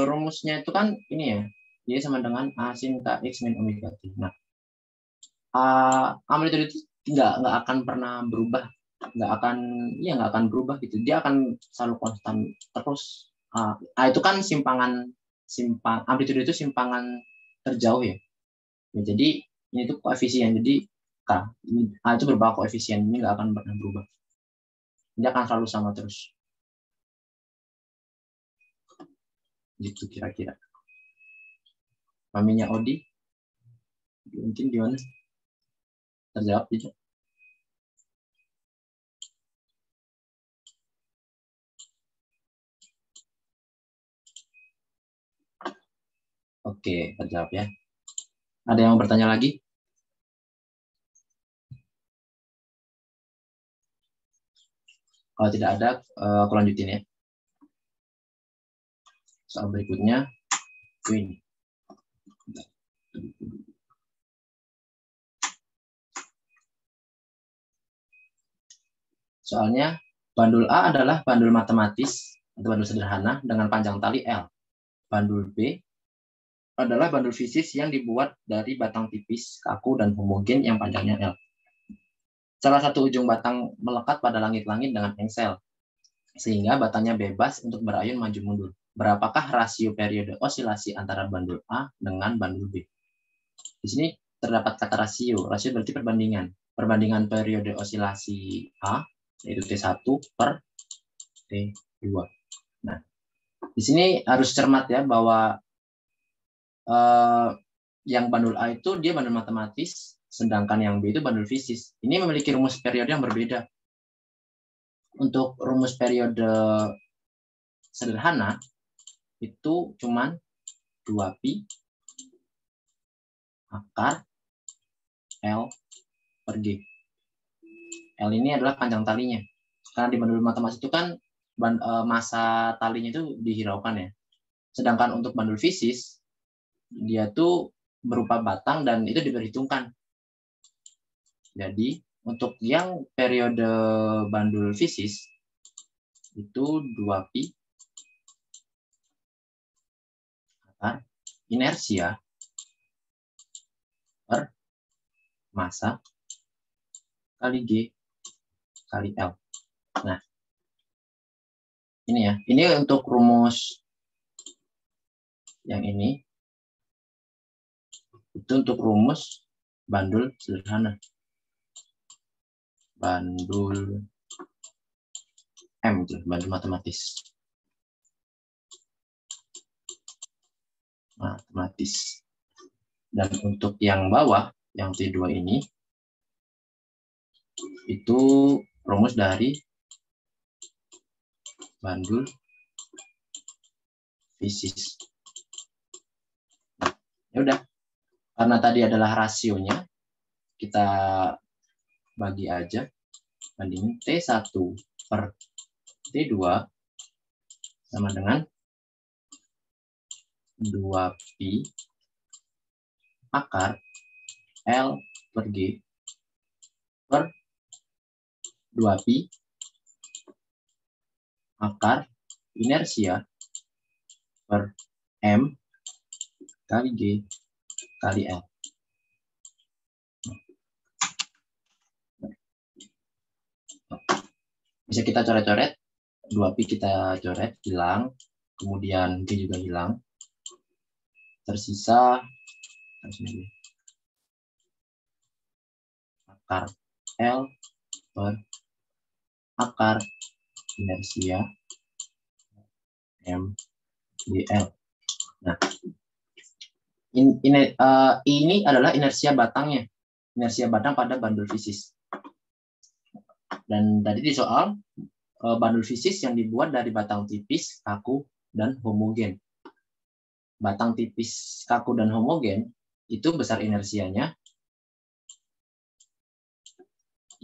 rumusnya itu kan ini ya, Y sama dengan A sin Kx min omega T. Nah, amplitude itu nggak akan pernah berubah, nggak akan berubah gitu. Dia akan selalu konstan terus. Itu kan amplitude itu simpangan terjauh ya. Jadi ini itu koefisien. Jadi K ini itu berbau koefisien, ini nggak akan pernah berubah. Dia akan selalu sama terus. Gitu kira-kira. Maminya Odi mungkin gimana? Terjawab tidak? Oke, terjawab ya. Ada yang mau bertanya lagi? Kalau tidak ada, aku lanjutin ya. Soal berikutnya, ini. Soalnya, bandul A adalah bandul matematis atau bandul sederhana dengan panjang tali L. Bandul B adalah bandul fisis yang dibuat dari batang tipis, kaku, dan homogen yang panjangnya L. Salah satu ujung batang melekat pada langit-langit dengan engsel, sehingga batangnya bebas untuk berayun maju mundur. Berapakah rasio periode osilasi antara bandul A dengan bandul B? Di sini terdapat kata rasio. Rasio berarti perbandingan. Perbandingan periode osilasi A yaitu T1 per T2. Nah, di sini harus cermat ya bahwa yang bandul A itu dia bandul matematis, sedangkan yang B itu bandul fisis. Ini memiliki rumus periode yang berbeda. Untuk rumus periode sederhana itu cuman 2pi akar L per G. L ini adalah panjang talinya. Karena di bandul matematis itu kan massa talinya itu dihiraukan ya. Sedangkan untuk bandul fisis, dia tuh berupa batang dan itu diperhitungkan. Jadi untuk yang periode bandul fisis itu 2pi akar inersia per massa kali G kali L. Nah, ini ya. Ini untuk rumus yang ini. Itu untuk rumus bandul sederhana. Bandul M, bandul matematis. Dan untuk yang bawah, yang T2 ini, itu rumus dari bandul fisis. Nah, ya udah. Karena tadi adalah rasionya, kita bagi aja. Bandingin T1 per T2 sama dengan 2pi akar L per G per 2pi akar inersia per M kali G kali L. Bisa kita coret-coret, 2pi kita coret, hilang, kemudian G juga hilang, tersisa akar L per akar inersia M dl. Nah, ini adalah inersia batangnya, inersia batang pada bandul fisis. Dan tadi di soal bandul fisis yang dibuat dari batang tipis, kaku, dan homogen. Batang tipis, kaku, dan homogen itu besar inersianya.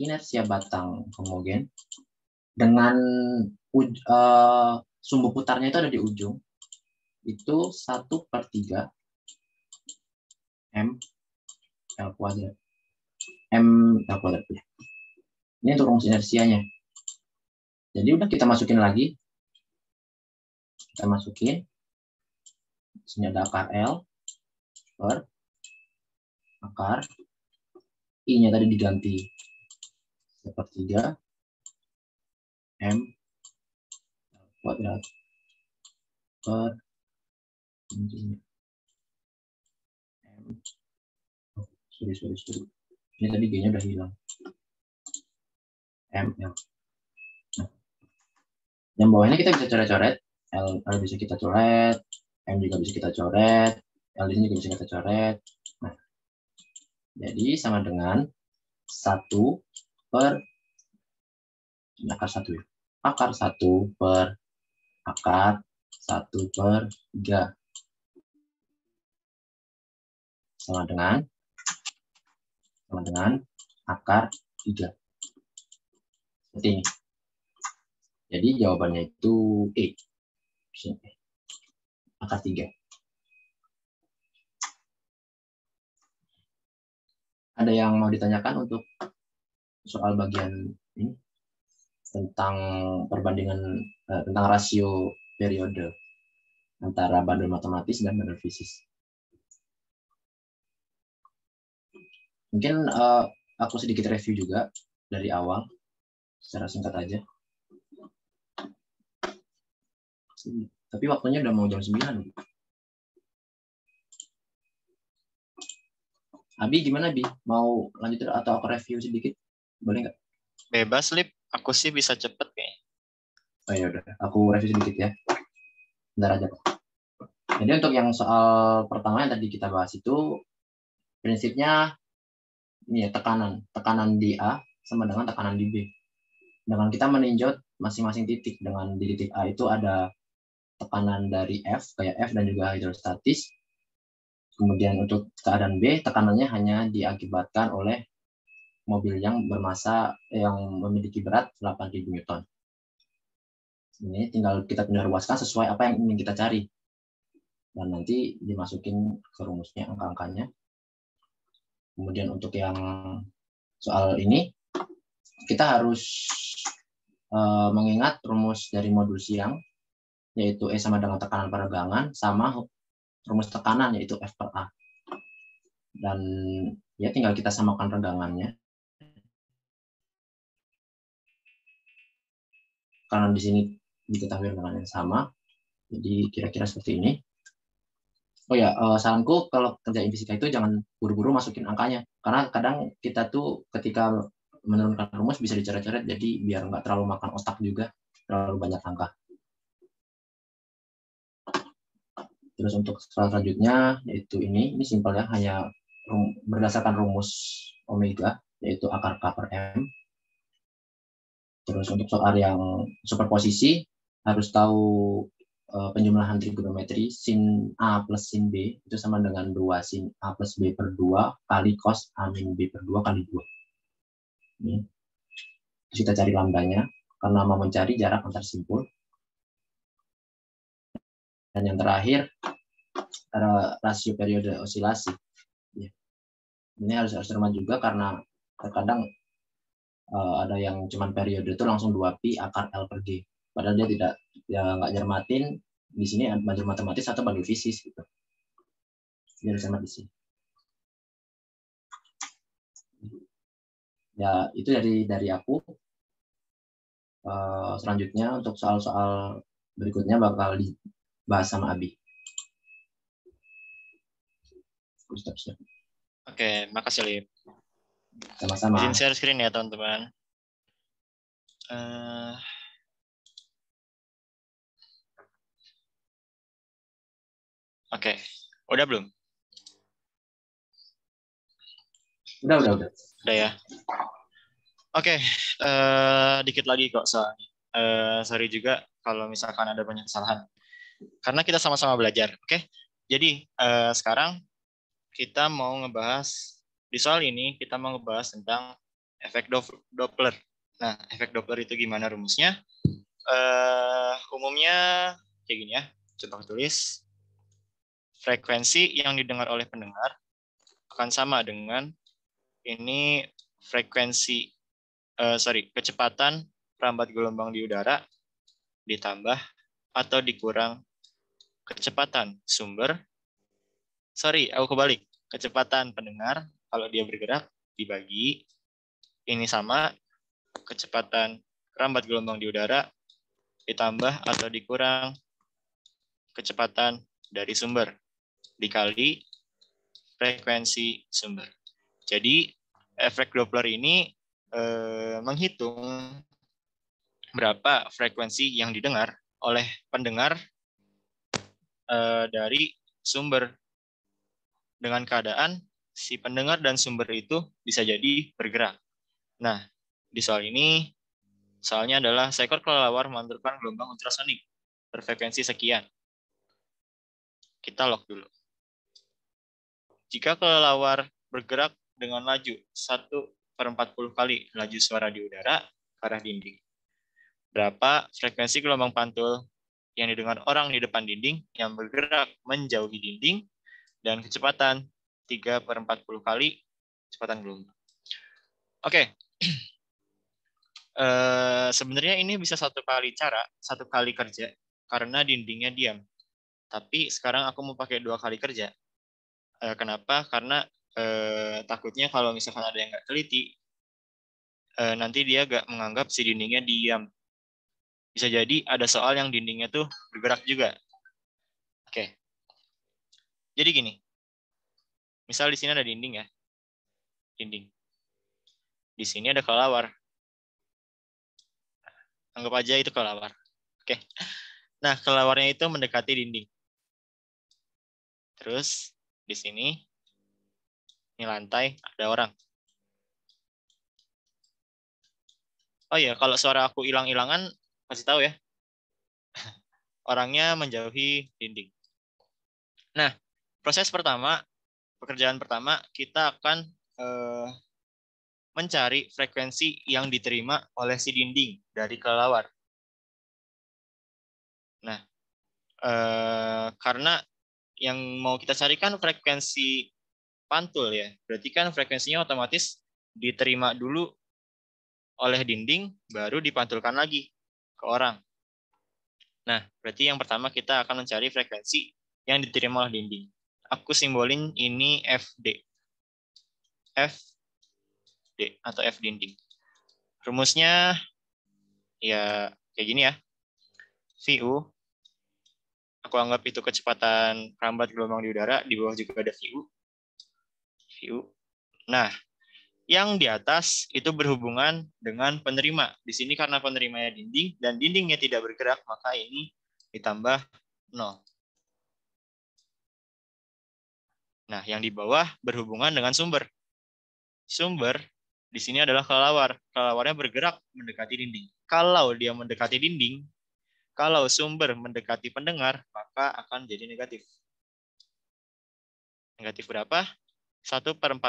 Inersia batang homogen dengan sumbu putarnya itu ada di ujung. Itu 1/3 M L kuadrat. M L kuadrat ya. Ini untuk rumus inersianya. Jadi udah kita masukin lagi. Kita masukin. Sini ada akar L per akar I-nya tadi diganti 1/3 M L kuadrat per M. Sorry. Ini tadi G-nya udah hilang. ML. Nah, yang bawahnya kita bisa coret-coret. L bisa kita coret, M juga bisa kita coret, L ini juga bisa kita coret. Nah, jadi sama dengan 1 per akar 1 ya. Akar 1 per akar 1/3 sama dengan akar 3. Seperti ini. Jadi jawabannya itu E. Akar 3. Ada yang mau ditanyakan untuk soal bagian ini? Tentang perbandingan, tentang rasio periode antara bandul matematis dan bandul fisis. Mungkin aku sedikit review juga dari awal, secara singkat aja. Tapi waktunya udah mau jam 9. Abi gimana, Bi? Mau lanjut atau aku review sedikit? Boleh nggak? Bebas, Lip. Aku sih bisa cepet kayaknya. Oh ya udah, aku revisi sedikit ya. Bentar aja Pak. Jadi untuk yang soal pertama yang tadi kita bahas itu prinsipnya ini ya, tekanan di A sama dengan tekanan di B. Dengan kita meninjau masing-masing titik, dengan di titik A itu ada tekanan dari F kayak F dan juga hidrostatis. Kemudian untuk keadaan B tekanannya hanya diakibatkan oleh mobil yang bermassa yang memiliki berat 8.000 Newton. Ini tinggal kita pindah ruaskan sesuai apa yang ingin kita cari. Dan nanti dimasukin ke rumusnya angka-angkanya. Kemudian untuk yang soal ini, kita harus mengingat rumus dari modul siang, yaitu E sama dengan tekanan peregangan, sama rumus tekanan, yaitu F per A. Dan ya tinggal kita samakan regangannya. Karena di sini diketahui regangan yang sama, jadi kira-kira seperti ini. Oh ya, saranku kalau kerjain fisika itu jangan buru-buru masukin angkanya. Karena kadang kita tuh ketika menurunkan rumus bisa dicoret-coret, jadi biar nggak terlalu makan otak juga, terlalu banyak angka. Terus untuk selanjutnya, yaitu ini simpel ya, hanya berdasarkan rumus omega, yaitu akar K per M. Terus untuk soal yang superposisi, harus tahu penjumlahan trigonometri sin A plus sin B itu sama dengan 2 sin A plus B per 2 kali cos A min B per 2 kali 2. Ini. Kita cari lambdanya, karena mau mencari jarak antar simpul. Dan yang terakhir, rasio periode osilasi. Ini harus cermat juga, karena terkadang ada yang cuman periode itu langsung 2pi akar L per G. Padahal dia tidak, ya nggak cermatin di sini baju matematis atau baju fisis gitu. Dia harus cermat di sini. Ya itu dari aku. Selanjutnya untuk soal-soal berikutnya bakal dibahas sama Abi. Oke, makasih Lip. Sama-sama. Izin share screen ya teman-teman. Oke, udah belum? Udah. Udah ya. Oke, dikit lagi kok soalnya. Sorry juga kalau misalkan ada banyak kesalahan. Karena kita sama-sama belajar, oke? Jadi sekarang kita mau ngebahas, di soal ini kita mau ngebahas tentang efek Doppler. Nah, efek Doppler itu gimana rumusnya? Umumnya kayak gini ya, contoh tulis. Frekuensi yang didengar oleh pendengar akan sama dengan ini frekuensi, kecepatan perambat gelombang di udara ditambah atau dikurang kecepatan sumber. Aku kebalik. Kecepatan pendengar kalau dia bergerak dibagi ini sama kecepatan perambat gelombang di udara ditambah atau dikurang kecepatan dari sumber dikali frekuensi sumber. Jadi efek Doppler ini menghitung berapa frekuensi yang didengar oleh pendengar dari sumber, dengan keadaan si pendengar dan sumber itu bisa jadi bergerak. Nah, di soal ini soalnya adalah seekor kelelawar memantulkan gelombang ultrasonik berfrekuensi sekian. Kita log dulu. Jika kelelawar bergerak dengan laju 1/40 kali laju suara di udara ke arah dinding, berapa frekuensi gelombang pantul yang didengar orang di depan dinding yang bergerak menjauhi dinding dan kecepatan 3/40 kali kecepatan gelombang. Oke. Sebenarnya ini bisa satu kali kerja karena dindingnya diam. Tapi sekarang aku mau pakai 2 kali kerja. Kenapa? Karena takutnya kalau misalkan ada yang nggak teliti, nanti dia nggak menganggap si dindingnya diam. Bisa jadi ada soal yang dindingnya tuh bergerak juga. Oke. Jadi gini. Misal di sini ada dinding ya. Dinding. Di sini ada kelelawar. Anggap aja itu kelelawar. Oke. Nah, kelelawarnya itu mendekati dinding. Terus di sini ini lantai ada orang. Oh iya, kalau suara aku hilang-hilangan kasih tahu ya. Orangnya menjauhi dinding. Nah, proses pertama, pekerjaan pertama kita akan mencari frekuensi yang diterima oleh si dinding dari kelelawar. Nah, karena yang mau kita carikan frekuensi pantul ya, berarti kan frekuensinya otomatis diterima dulu oleh dinding, baru dipantulkan lagi ke orang. Nah, berarti yang pertama kita akan mencari frekuensi yang diterima oleh dinding. Aku simbolin ini FD. FD atau F dinding. Rumusnya ya kayak gini ya. VU. Aku anggap itu kecepatan rambat gelombang di udara. Di bawah juga ada VU. Nah, yang di atas itu berhubungan dengan penerima. Di sini karena penerimanya dinding dan dindingnya tidak bergerak, maka ini ditambah 0. Nah, yang di bawah berhubungan dengan sumber. Sumber di sini adalah kelelawar. Kelelawarnya bergerak mendekati dinding. Kalau dia mendekati dinding, kalau sumber mendekati pendengar, maka akan jadi negatif. Negatif berapa? 1/40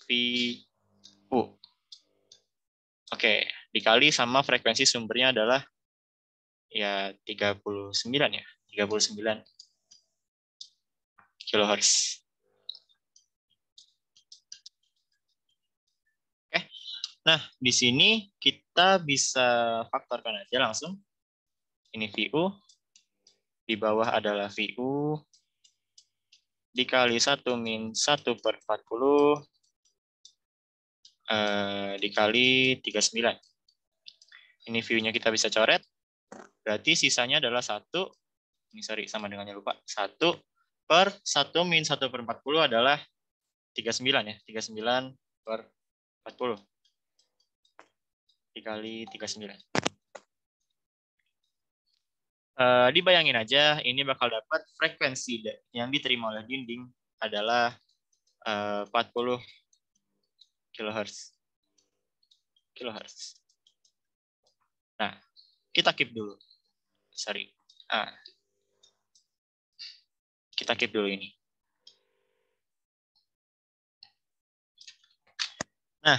VU. Oke, dikali sama frekuensi sumbernya adalah ya 39 ya. 39 kHz. Oke. Nah, di sini kita bisa faktorkan aja langsung. Ini VU. Di bawah adalah VU dikali 1 min 1/40 dikali 39. Ini view-nya kita bisa coret. Berarti sisanya adalah 1. Ini sorry, sama dengannya lupa. 1/1 min 1/40 adalah 39 ya. 39/40. Dikali 39. Dibayangin aja, ini bakal dapat frekuensi yang diterima oleh dinding adalah 40 kHz. Nah, kita keep dulu. Sorry. Kita keep dulu ini. Nah,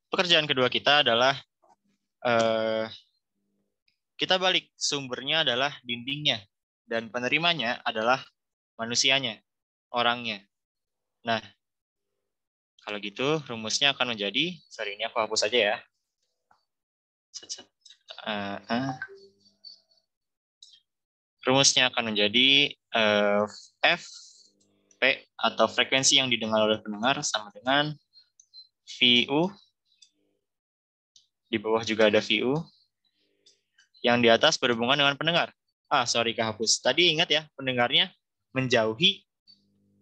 pekerjaan kedua kita adalah kita balik. Sumbernya adalah dindingnya. Dan penerimanya adalah manusianya, orangnya. Nah, kalau gitu rumusnya akan menjadi, sorry ini aku hapus aja ya. Rumusnya akan menjadi FP atau frekuensi yang didengar oleh pendengar sama dengan VU. Di bawah juga ada VU. Yang di atas berhubungan dengan pendengar. Sorry kehapus. Tadi ingat ya, pendengarnya menjauhi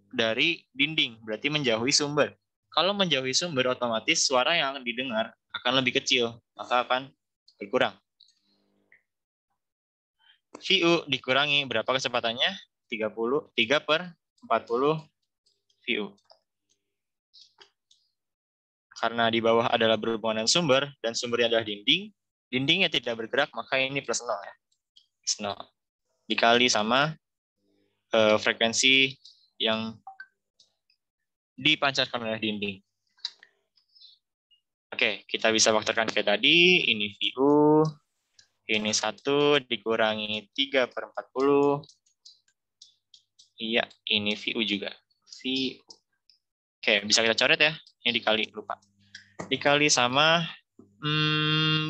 dari dinding, berarti menjauhi sumber. Kalau menjauhi sumber, otomatis suara yang didengar akan lebih kecil, maka akan berkurang. VU dikurangi berapa kecepatannya? 3/40 VU. Karena di bawah adalah berhubungan dengan sumber, dan sumbernya adalah dinding, dindingnya tidak bergerak, maka ini plus 0 ya. Plus 0. Dikali sama frekuensi yang dipancarkan oleh dinding. Oke, kita bisa faktorkan kayak tadi. Ini VU, ini 1 dikurangi 3/40. Iya, ini VU juga. VU. Oke, bisa kita coret ya. Ini dikali, lupa. Dikali sama,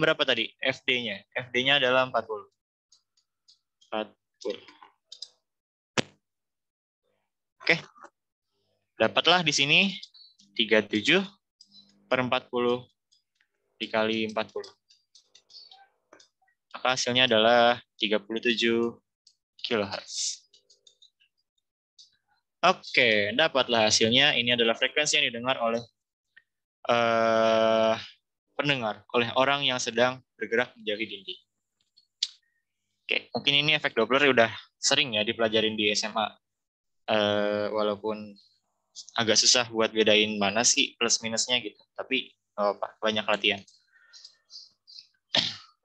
berapa tadi? FD-nya. FD-nya adalah 40. Oke. Dapatlah di sini 37/40 dikali 40. Maka hasilnya adalah 37 kHz. Oke, dapatlah hasilnya. Ini adalah frekuensi yang didengar oleh pendengar oleh orang yang sedang bergerak menjauhi dinding. Oke, mungkin ini efek Doppler udah sering ya dipelajarin di SMA. Walaupun agak susah buat bedain mana sih plus minusnya gitu. Tapi banyak latihan.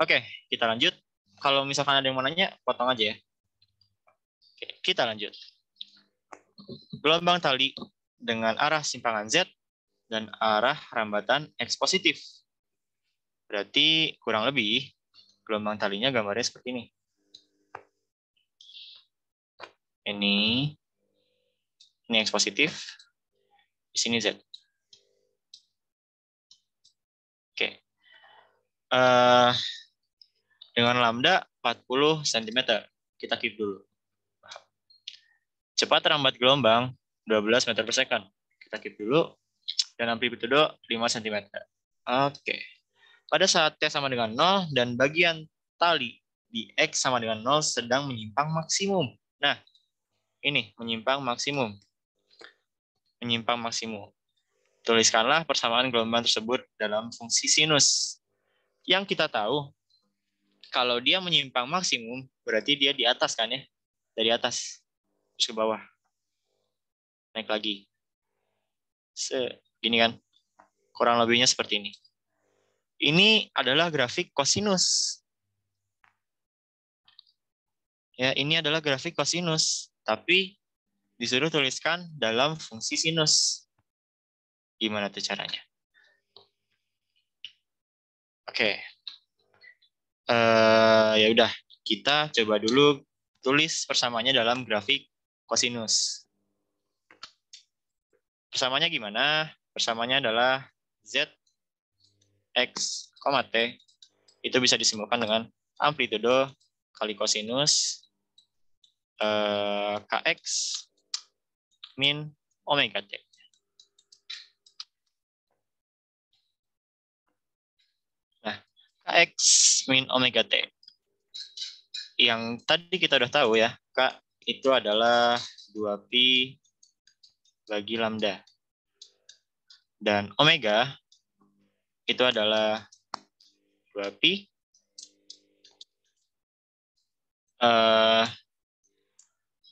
Oke, kita lanjut. Kalau misalkan ada yang mau nanya, potong aja ya. Oke, kita lanjut. Gelombang tali dengan arah simpangan Z dan arah rambatan X positif. Berarti kurang lebih gelombang talinya gambarnya seperti ini. Ini X positif, di sini Z. Oke. Dengan lambda 40 cm. Kita keep dulu. Cepat rambat gelombang 12 meter per second. Kita keep dulu. Dan amplitudo 5 cm. Oke. Pada saat T sama dengan 0 dan bagian tali di X sama dengan 0 sedang menyimpang maksimum. Nah, ini menyimpang maksimum. Menyimpang maksimum. Tuliskanlah persamaan gelombang tersebut dalam fungsi sinus. Yang kita tahu, kalau dia menyimpang maksimum, berarti dia di atas kan ya? Dari atas, terus ke bawah. Naik lagi. Gini kan? Kurang lebihnya seperti ini. Ini adalah grafik kosinus. Ya, ini adalah grafik kosinus. Tapi disuruh tuliskan dalam fungsi sinus. Gimana tuh caranya? Oke. Ya udah, kita coba dulu tulis persamaannya dalam grafik kosinus. Persamaannya gimana? Persamaannya adalah Z X, T. Itu bisa disimpulkan dengan amplitudo kali kosinus Kx min omega T. Nah, Kx min omega T. Yang tadi kita udah tahu ya, K itu adalah 2pi bagi lambda. Dan omega itu adalah 2pi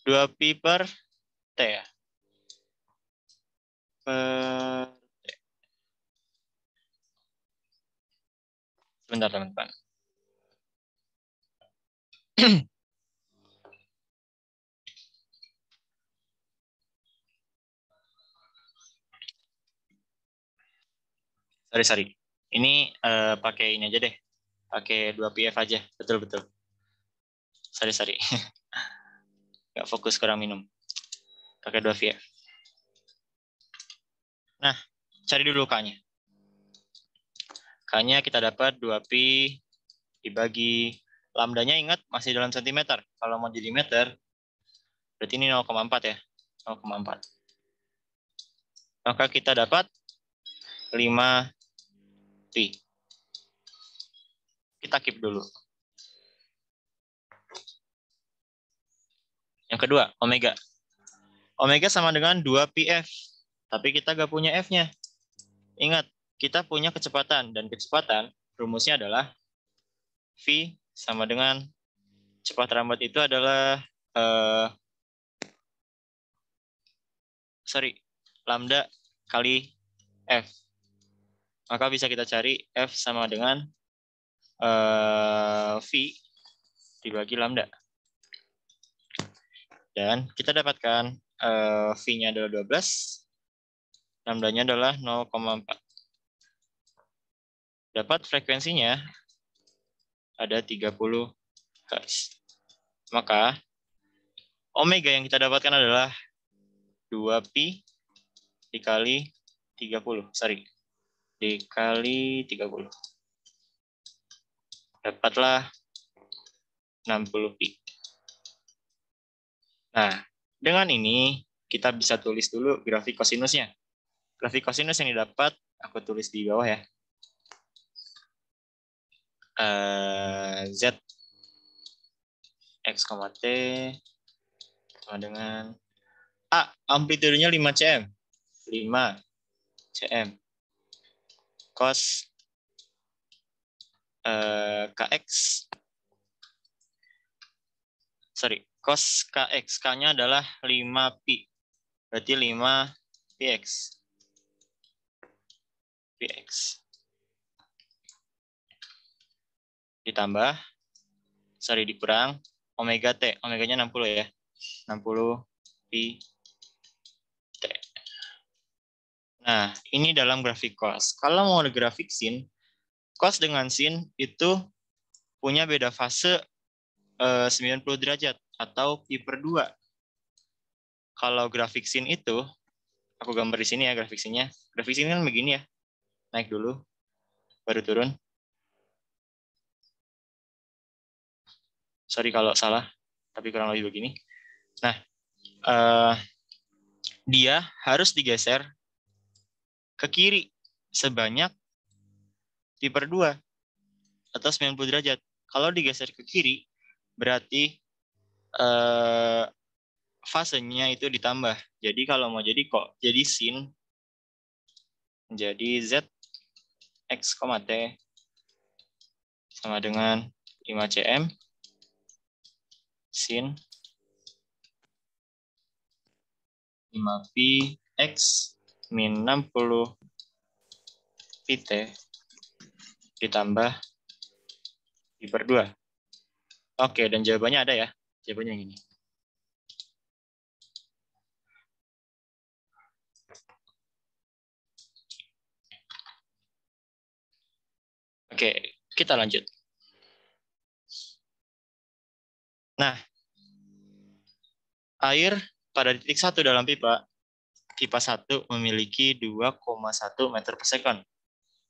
2pi per T ya. Per T. Sebentar teman-teman. Sorry. Ini pakai ini aja deh. Pakai 2PF aja. Betul. Sorry. Nggak fokus, kurang minum. Pakai 2PF. Nah, cari dulu K-nya. K-nya kita dapat 2pi dibagi lambdanya, ingat masih dalam sentimeter. Kalau mau jadi meter, berarti ini 0,4 ya. 0,4. Maka kita dapat 5pi. Kita keep dulu. Yang kedua, omega. Omega sama dengan 2pf. Tapi kita nggak punya F-nya. Ingat, kita punya kecepatan. Dan kecepatan rumusnya adalah V sama dengan cepat rambat itu adalah lambda kali F. Maka bisa kita cari F sama dengan V dibagi lambda. Dan kita dapatkan V-nya adalah 12, lambdanya adalah 0,4. Dapat frekuensinya ada 30 Hz. Maka omega yang kita dapatkan adalah 2pi dikali 30. Dikali 30. Dapatlah 60pi. Nah, dengan ini kita bisa tulis dulu grafik kosinusnya. Grafik kosinus yang didapat, aku tulis di bawah ya. Z X, T sama dengan A, amplitudenya 5 cm. 5 cm. Cos KX. Sorry, cos KX. K-nya adalah 5pi. Berarti 5px. Px. Ditambah, dikurang, omega T. Omeganya 60 ya. 60 pi T. Nah, ini dalam grafik cos. Kalau mau ada grafik sin, cos dengan sin itu punya beda fase 90 derajat atau pi per 2. Kalau grafik sin itu, aku gambar di sini ya grafik sinnya. Grafik sin kan begini ya. Naik dulu, baru turun. Sorry kalau salah, tapi kurang lebih begini. Nah, dia harus digeser ke kiri sebanyak pi per 2 atau 90 derajat. Kalau digeser ke kiri, berarti fasenya itu ditambah. Jadi kalau mau jadi sin, jadi Z X, T sama dengan 5 cm sin 5pi X min 60 pi T ditambah pi per 2. Oke, dan jawabannya ada ya. Jawabannya yang ini. Oke, kita lanjut. Nah, air pada titik 1 dalam pipa 1 memiliki 2,1 meter per second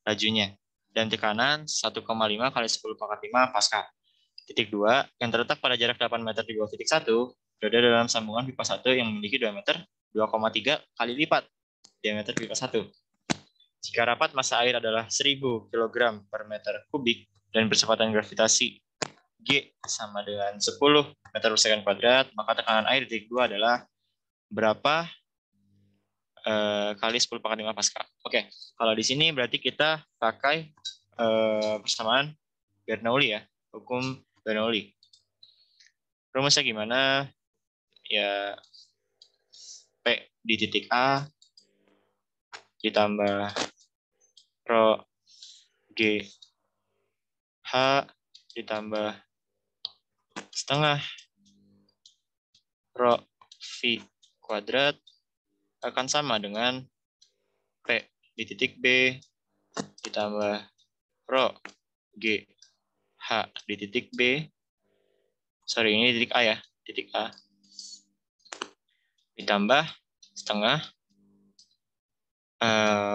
lajunya dan tekanan 1,5 kali 10 pangkat 5 Pascal. Titik 2 yang terletak pada jarak 8 meter di bawah titik 1 berada dalam sambungan pipa 1 yang memiliki 2 meter 2,3 kali lipat diameter pipa 1. Jika rapat massa air adalah 1000 kg per meter kubik dan percepatan gravitasi G sama dengan 10 meter per second kuadrat, maka tekanan air di titik 2 adalah berapa kali 10 pangkat 5 Pascal. Oke, kalau di sini berarti kita pakai persamaan Bernoulli ya, hukum Bernoulli. Rumusnya gimana? Ya, P di titik A ditambah Rho G H ditambah setengah Rho V kuadrat akan sama dengan P di titik B ditambah Rho G H di titik B. Sorry, ini titik A ya, titik A. Ditambah setengah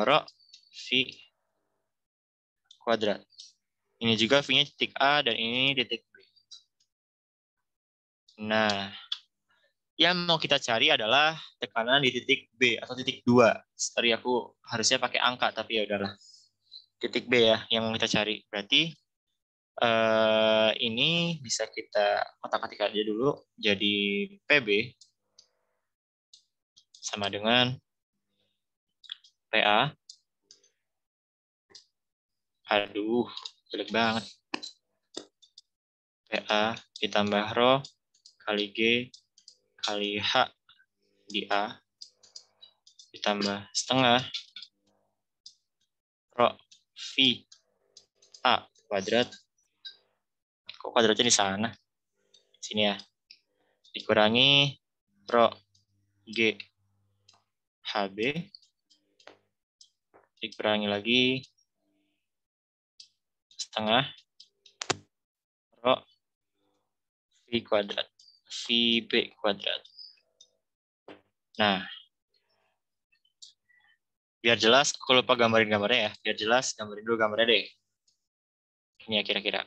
Rho V kuadrat. Ini juga V-nya titik A dan ini titik B. Nah, yang mau kita cari adalah tekanan di titik B atau titik 2. Tadi aku harusnya pakai angka, tapi ya udahlah. Titik B ya yang mau kita cari. Berarti ini bisa kita otak-atik aja dulu. Jadi PB sama dengan PA. Aduh, jelek banget. PA ditambah Rho kali G kali H di A ditambah setengah Rho V A kuadrat. Kok kuadratnya di sana? Sini ya. Dikurangi Rho G HB. Dikurangi lagi setengah Rho V kuadrat. VB kuadrat. Nah, biar jelas, aku lupa gambarin gambarnya ya. Biar jelas, gambarin dulu gambarnya deh. Ini ya kira-kira.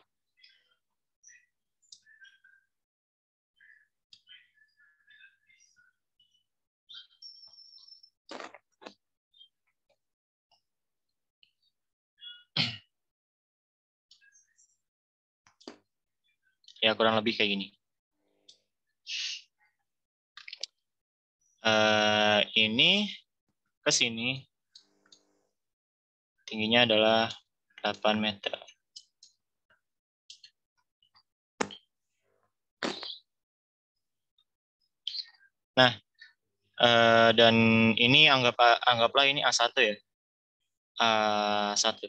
Ya kurang lebih kayak gini. Ini ke sini tingginya adalah 8 meter. Nah, dan ini anggaplah ini A1 ya. A1.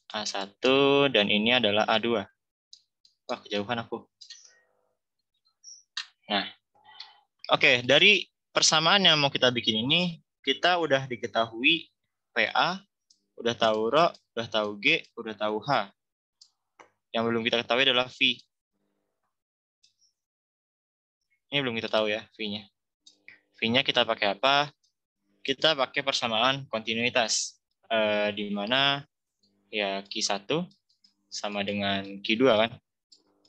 A1 dan ini adalah A2. Wah, kejauhan aku. Nah, oke, dari persamaan yang mau kita bikin ini, kita udah diketahui PA, udah tahu Rho, udah tahu G, udah tahu H. Yang belum kita ketahui adalah V. Ini belum kita tahu ya, V-nya. V-nya kita pakai apa? Kita pakai persamaan kontinuitas. Di mana ya Q1 sama dengan Q2 kan.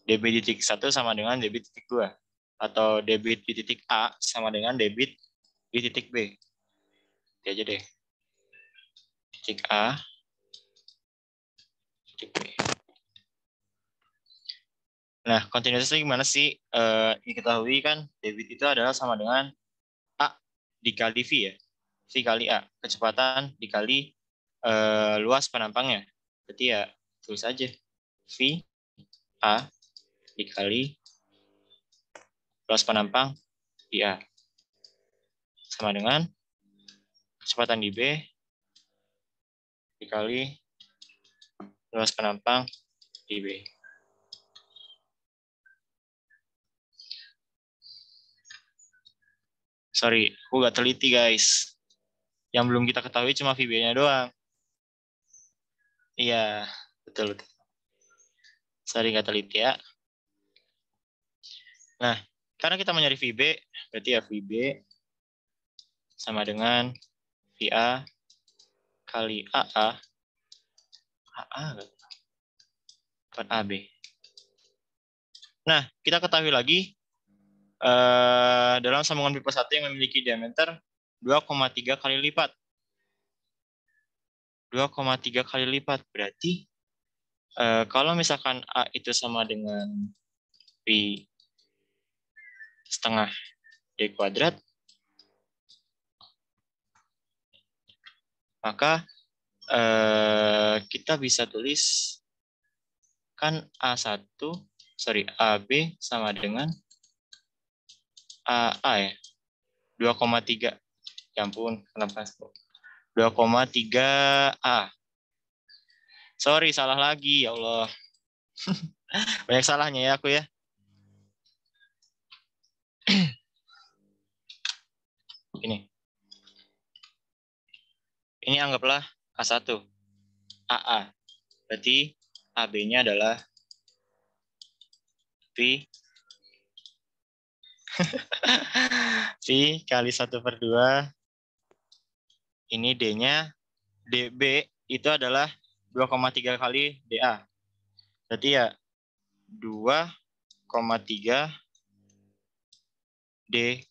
Debit di titik 1 sama dengan debit di titik 2. Atau debit di titik A sama dengan debit di titik B. Itu aja deh. Titik A, titik B. Nah, kontinuitasnya gimana sih? Diketahui kan debit itu adalah sama dengan A dikali V ya. V kali A. Kecepatan dikali luas penampangnya. Berarti ya tulis aja. V A dikali luas penampang di A. Sama dengan kecepatan di B dikali luas penampang di B. Sorry, aku gak teliti guys. Yang belum kita ketahui cuma VB-nya doang. Iya, betul. Sorry gak teliti ya. Nah, karena kita mau nyari VB, berarti ya VB sama dengan VA kali AA. AA per AB. Nah, kita ketahui lagi dalam sambungan pipa 1 yang memiliki diameter 2,3 kali lipat. 2,3 kali lipat berarti kalau misalkan A itu sama dengan Pi setengah D kuadrat, maka kita bisa tulis kan AB sama dengan AA ya. 2,3. Ya ampun, kenapa? 2,3 A. Sorry, salah lagi, ya Allah. Banyak salahnya ya aku ya. Ini anggaplah A1. AA. Berarti AB-nya adalah V V kali 1/2. Ini D-nya, DB itu adalah 2,3 kali DA. Berarti ya 2,3 D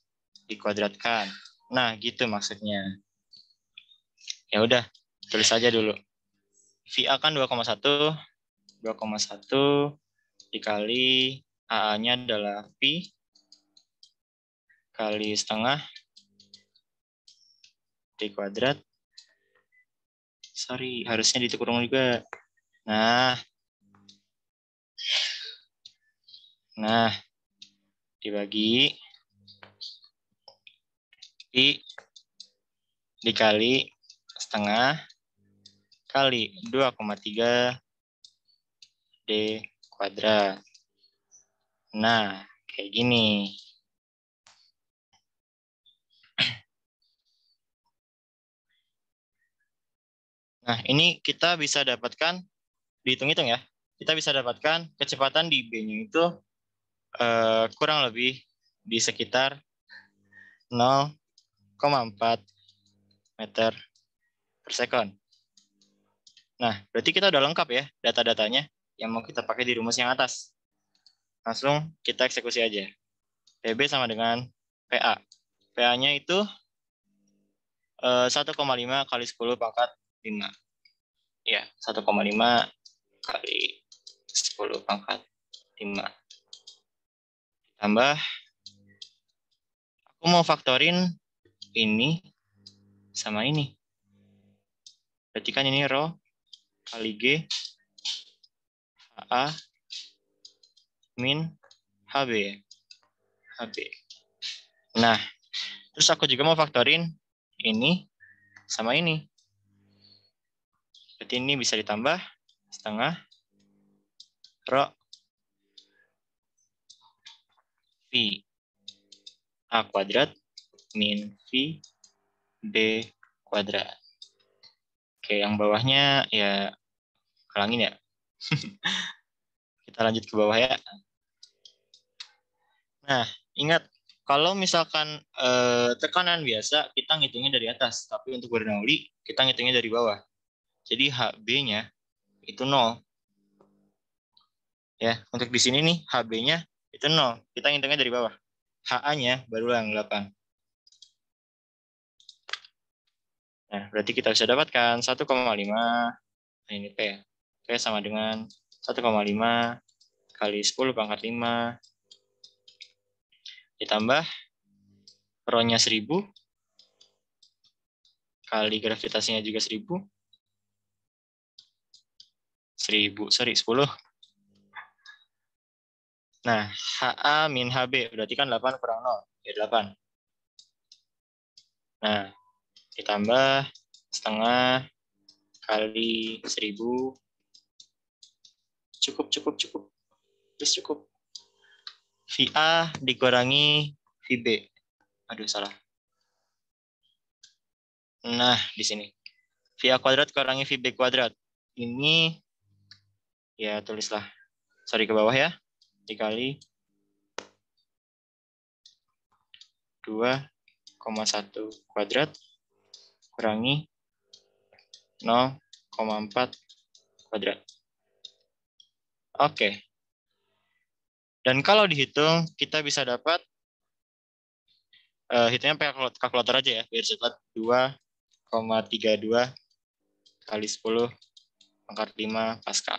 dikuadratkan. Nah, gitu maksudnya. Ya udah, tulis aja dulu. VA kan 2,1. 2,1 dikali AA-nya adalah Pi kali setengah D kuadrat. Sorry, harusnya dikurung juga. Nah, dibagi Pi dikali setengah kali 2,3 D kuadrat. Nah, kayak gini. Nah, ini kita bisa dapatkan, dihitung-hitung ya, kita bisa dapatkan kecepatan di B-nya itu kurang lebih di sekitar 0,4 meter per sekon. Nah, berarti kita udah lengkap ya data-datanya yang mau kita pakai di rumus yang atas. Langsung kita eksekusi aja. PB sama dengan PA. PA-nya itu 1,5 kali 10 pangkat 5. Ya, 1,5 kali 10 pangkat 5. Tambah, aku mau faktorin ini sama ini. Berarti kan ini Rho kali G HA min HB. HB. Nah, terus aku juga mau faktorin ini sama ini. Berarti ini bisa ditambah setengah rho V A kuadrat min V B kuadrat. Oke, yang bawahnya ya halangin ya. Kita lanjut ke bawah ya. Nah, ingat kalau misalkan tekanan biasa kita ngitungnya dari atas, tapi untuk Bernoulli kita ngitungnya dari bawah. Jadi HB-nya itu 0. Ya, untuk di sini nih HB-nya itu 0. Kita ngitungnya dari bawah. HA-nya baru yang 8. Nah, berarti kita bisa dapatkan 1,5. Ini P ya. P sama dengan 1,5 kali 10 pangkat 5 ditambah rho-nya 1000 kali gravitasinya juga 1000. 10. Nah, HA min HB berarti kan 8 kurang 0. Ya 8. Nah, ditambah setengah kali 1000. Cukup. Terus cukup. VA dikurangi VB. Aduh, salah. Nah, di sini. VA kuadrat kurangi VB kuadrat. Ini, ya tulislah. Sorry, ke bawah ya. Dikali 2,1 kuadrat kurangi 0,4 kuadrat. Oke. Dan kalau dihitung, kita bisa dapat, hitungnya pakai kalkulator aja ya, biar cepat. 2,32 kali 10 pangkat 5 Pascal.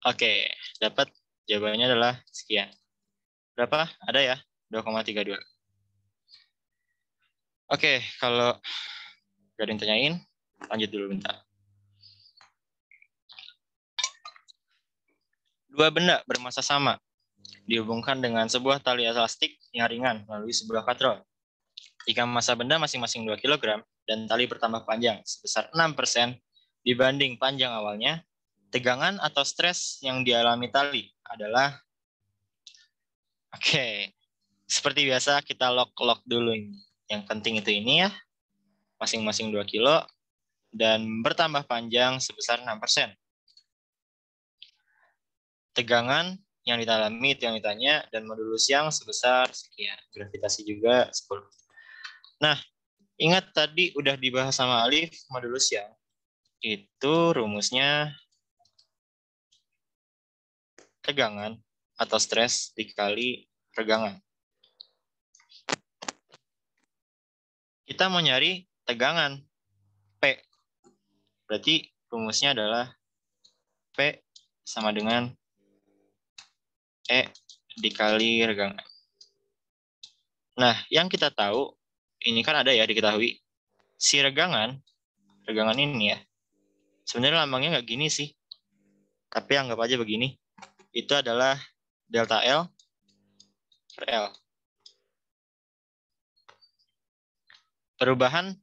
Oke, dapat jawabannya adalah sekian. Berapa? Ada ya? 2,32. Oke, kalau gak ada yang tanyain, lanjut dulu bentar. Dua benda bermassa sama dihubungkan dengan sebuah tali elastik yang ringan melalui sebuah katrol. Jika massa benda masing-masing 2 kg dan tali bertambah panjang sebesar 6% dibanding panjang awalnya, tegangan atau stres yang dialami tali adalah, oke, seperti biasa kita lock dulu ini. Yang penting itu ini ya, masing-masing 2 kilo dan bertambah panjang sebesar 6%. Tegangan yang dialami itu yang ditanya, dan modulus yang sebesar sekian. Gravitasi juga 10. Nah, ingat tadi udah dibahas sama Alif, modulus yang itu rumusnya tegangan atau stres dikali regangan. Kita mau nyari tegangan P. Berarti rumusnya adalah P sama dengan E dikali regangan. Nah, yang kita tahu, ini kan ada ya diketahui, si regangan ini ya, sebenarnya lambangnya nggak gini sih, tapi anggap aja begini. Itu adalah delta L per L. Perubahan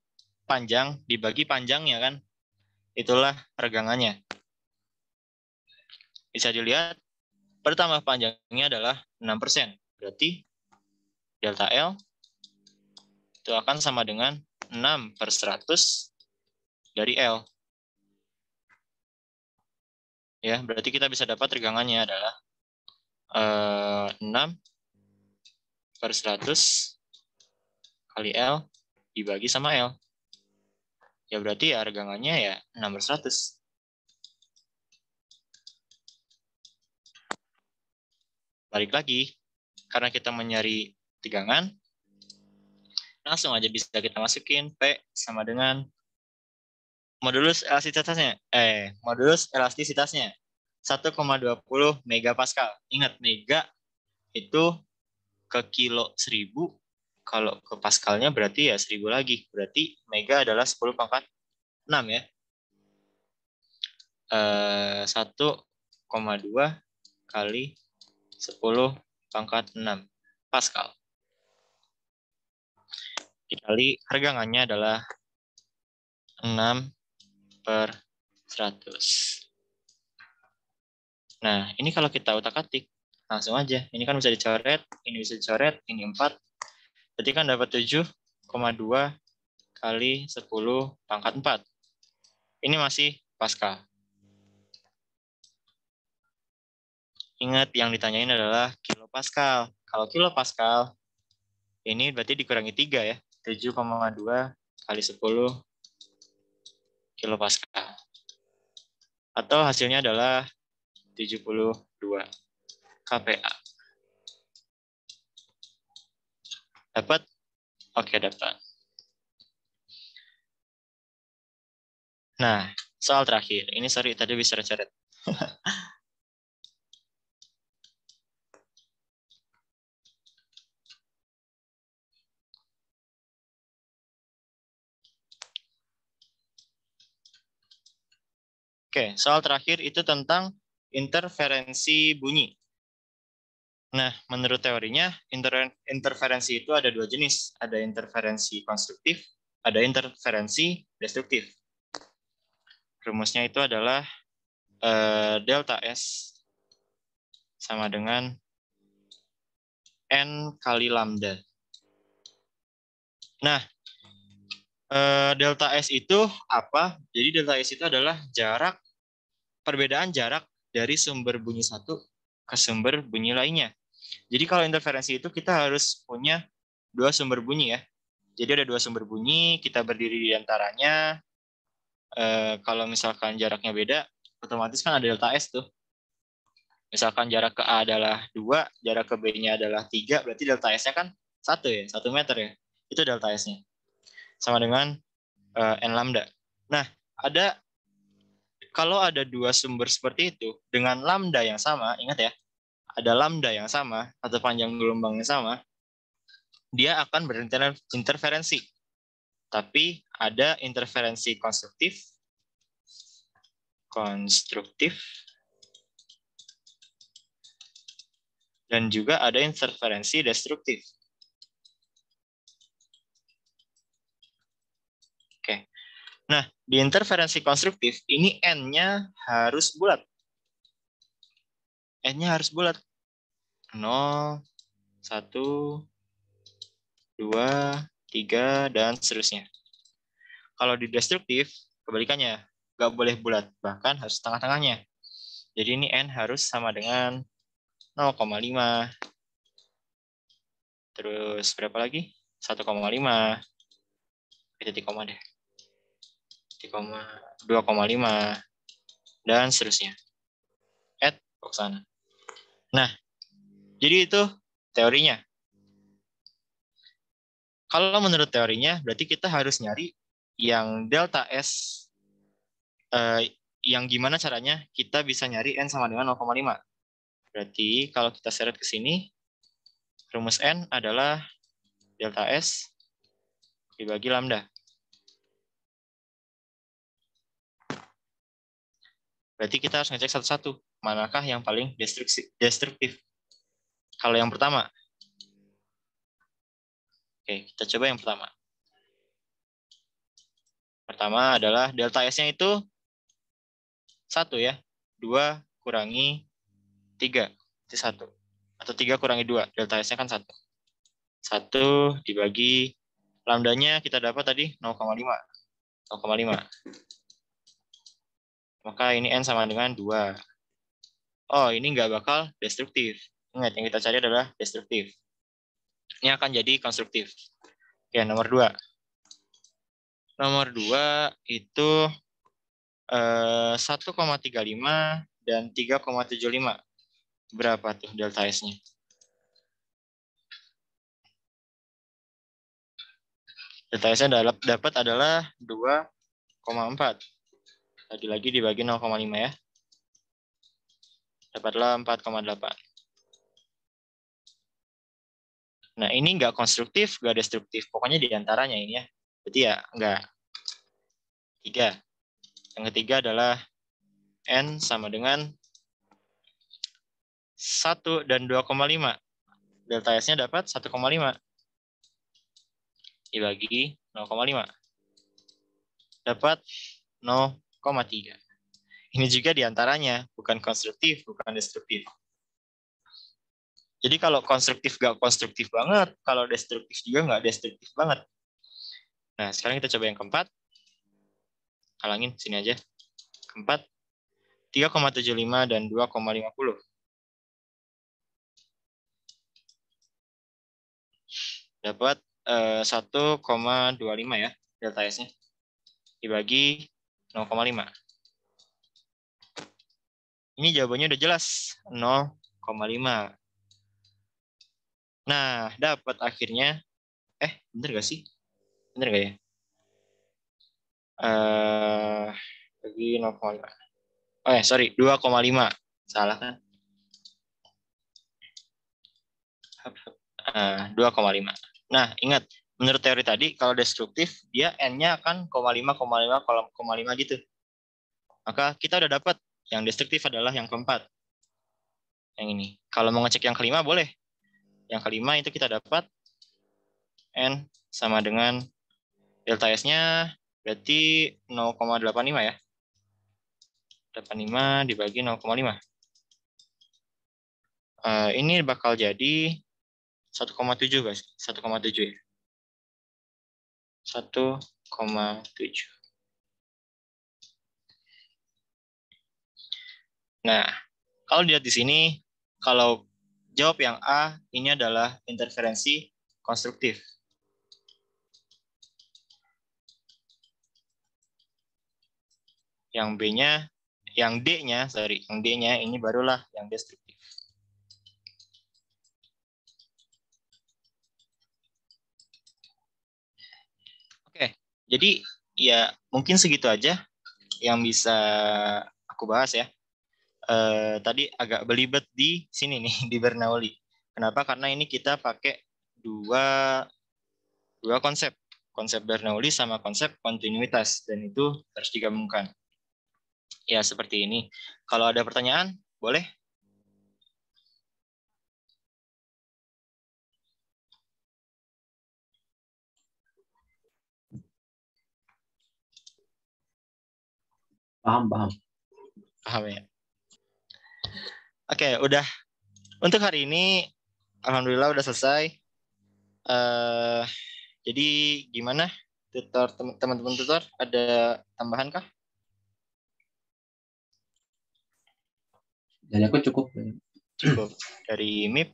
panjang dibagi panjangnya kan, itulah regangannya. Bisa dilihat, bertambah panjangnya adalah 6%. Berarti delta L itu akan sama dengan 6/100 dari L. Ya, berarti kita bisa dapat regangannya adalah 6/100 kali L dibagi sama L. Ya berarti ya regangannya ya 6/100. Balik lagi, karena kita mencari tegangan, langsung aja bisa kita masukin P sama dengan modulus elastisitasnya 1,20 megapascal. Ingat, mega itu ke kilo 1000, kalau ke paskalnya berarti ya 1000 lagi. Berarti mega adalah 10 pangkat 6 ya. 1,2 kali 10 pangkat 6 Pascal. Dikali hargangannya adalah 6/100. Nah, ini kalau kita utak-atik, langsung aja. Ini kan bisa dicoret, ini bisa dicoret, ini 4. Berarti kan dapat 7,2 kali 10 pangkat 4. Ini masih Pascal. Ingat yang ditanyain adalah kilopascal. Kalau kilopascal, ini berarti dikurangi 3 ya. 7,2 kali 10 kilopascal. Atau hasilnya adalah 72 kPa. Dapat? Oke, dapat. Nah, soal terakhir. Ini sorry, tadi bisa coret. Oke, soal terakhir itu tentang interferensi bunyi. Nah, menurut teorinya, interferensi itu ada 2 jenis. Ada interferensi konstruktif, ada interferensi destruktif. Rumusnya itu adalah delta S sama dengan N kali lambda. Nah, delta S itu apa? Jadi delta S itu adalah perbedaan jarak dari sumber bunyi satu ke sumber bunyi lainnya. Jadi kalau interferensi itu kita harus punya 2 sumber bunyi ya. Jadi ada 2 sumber bunyi, kita berdiri di antaranya. Kalau misalkan jaraknya beda, otomatis kan ada delta S tuh. Misalkan jarak ke A adalah 2, jarak ke B-nya adalah 3, berarti delta S-nya kan 1 ya, 1 meter ya. Itu delta S-nya. Sama dengan N lambda. Nah, kalau ada 2 sumber seperti itu, dengan lambda yang sama, ingat ya, ada lambda yang sama, atau panjang gelombang yang sama, dia akan berinterferensi. Tapi ada interferensi konstruktif, dan juga ada interferensi destruktif. Oke. Nah, di interferensi konstruktif, ini N-nya harus bulat. N-nya harus bulat. 0, 1, 2, 3, dan seterusnya. Kalau di destruktif, kebalikannya. Nggak boleh bulat, bahkan harus tengah-tengahnya. Jadi ini N harus sama dengan 0,5. Terus berapa lagi? 1,5. Titik koma deh. 2,5. Dan seterusnya. Add ke sana. Nah, jadi itu teorinya. Kalau menurut teorinya, berarti kita harus nyari yang delta S, yang gimana caranya kita bisa nyari N sama dengan 0,5. Berarti kalau kita seret ke sini, rumus N adalah delta S dibagi lambda. Berarti kita harus ngecek satu-satu, manakah yang paling destruktif. Kalau yang pertama, oke, kita coba yang pertama. Pertama adalah delta S-nya itu 1 ya. 2 kurangi 3, itu 1. Atau 3 kurangi 2, delta S-nya kan 1. 1 dibagi lambdanya kita dapat tadi 0,5. Maka ini N sama dengan 2. Oh, ini nggak bakal destruktif. Ingat, yang kita cari adalah destruktif. Ini akan jadi konstruktif. Oke, nomor 2. Nomor 2 itu 1,35 dan 3,75. Berapa tuh delta S-nya? Delta S-nya dapat adalah 2,4. Lagi-lagi dibagi 0,5 ya. Dapatlah 4,8. Nah, ini nggak konstruktif, nggak destruktif. Pokoknya di antaranya ini ya. Berarti ya nggak. 3. Yang ketiga adalah N sama dengan 1 dan 2,5. Delta S-nya dapat 1,5. Dibagi 0,5. Dapat 0,3. Ini juga diantaranya, bukan konstruktif, bukan destruktif. Jadi kalau konstruktif nggak konstruktif banget, kalau destruktif juga nggak destruktif banget. Nah, sekarang kita coba yang keempat. Halangin, sini aja. Keempat, 3,75 dan 2,50. Dapat 1,25 ya, delta S-nya. Dibagi 0,5. Ini jawabannya udah jelas, 0,5. Nah, dapat akhirnya, bener gak sih? Bener gak ya? Bagi 0,5. Sorry, 2,5. Salah kan? 2,5. Nah, ingat, menurut teori tadi, kalau destruktif, dia N-nya akan 0,5 gitu. Maka kita udah dapat yang destruktif adalah yang keempat. Yang ini. Kalau mau ngecek yang kelima, boleh. Yang kelima itu kita dapat N sama dengan delta S-nya berarti 0,85 ya. 85 dibagi 0,5. Ini bakal jadi 1,7 guys. 1,7 ya. 1,7. Nah, kalau dilihat di sini, kalau jawab yang A, ini adalah interferensi konstruktif. Yang B-nya, yang D-nya ini barulah yang destruktif. Oke, jadi ya mungkin segitu aja yang bisa aku bahas ya. Tadi agak belibet di sini nih, di Bernoulli. Kenapa? Karena ini kita pakai dua konsep. Konsep Bernoulli sama konsep kontinuitas. Dan itu harus digabungkan. Ya, seperti ini. Kalau ada pertanyaan, boleh? Paham. Paham ya? Oke, udah. Untuk hari ini, alhamdulillah udah selesai. Jadi gimana? Teman-teman tutor, ada tambahan kah? Dari aku cukup. Cukup. Dari MIP?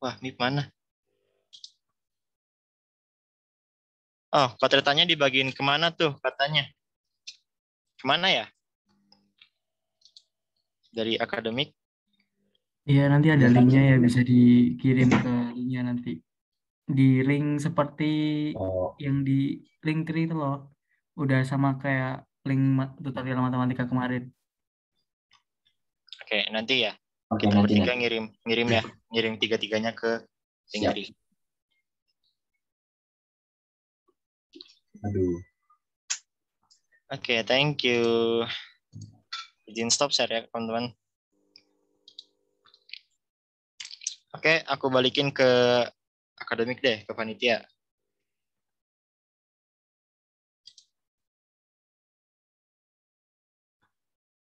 Wah, MIP mana? Oh, katanya dibagiin kemana tuh katanya? Kemana ya? Dari akademik? Iya, nanti ada linknya ya, bisa dikirim ke linknya nanti. Di link seperti yang di Linktree itu loh. Udah sama kayak link tutorial matematika kemarin. Oke, nanti ya. Oke, Kita nanti. bertiga ngirim ya. Ngirim tiga-tiganya ke Linktree. Aduh. Oke, thank you. Izin stop share ya, teman-teman. Oke, aku balikin ke akademik deh, ke panitia.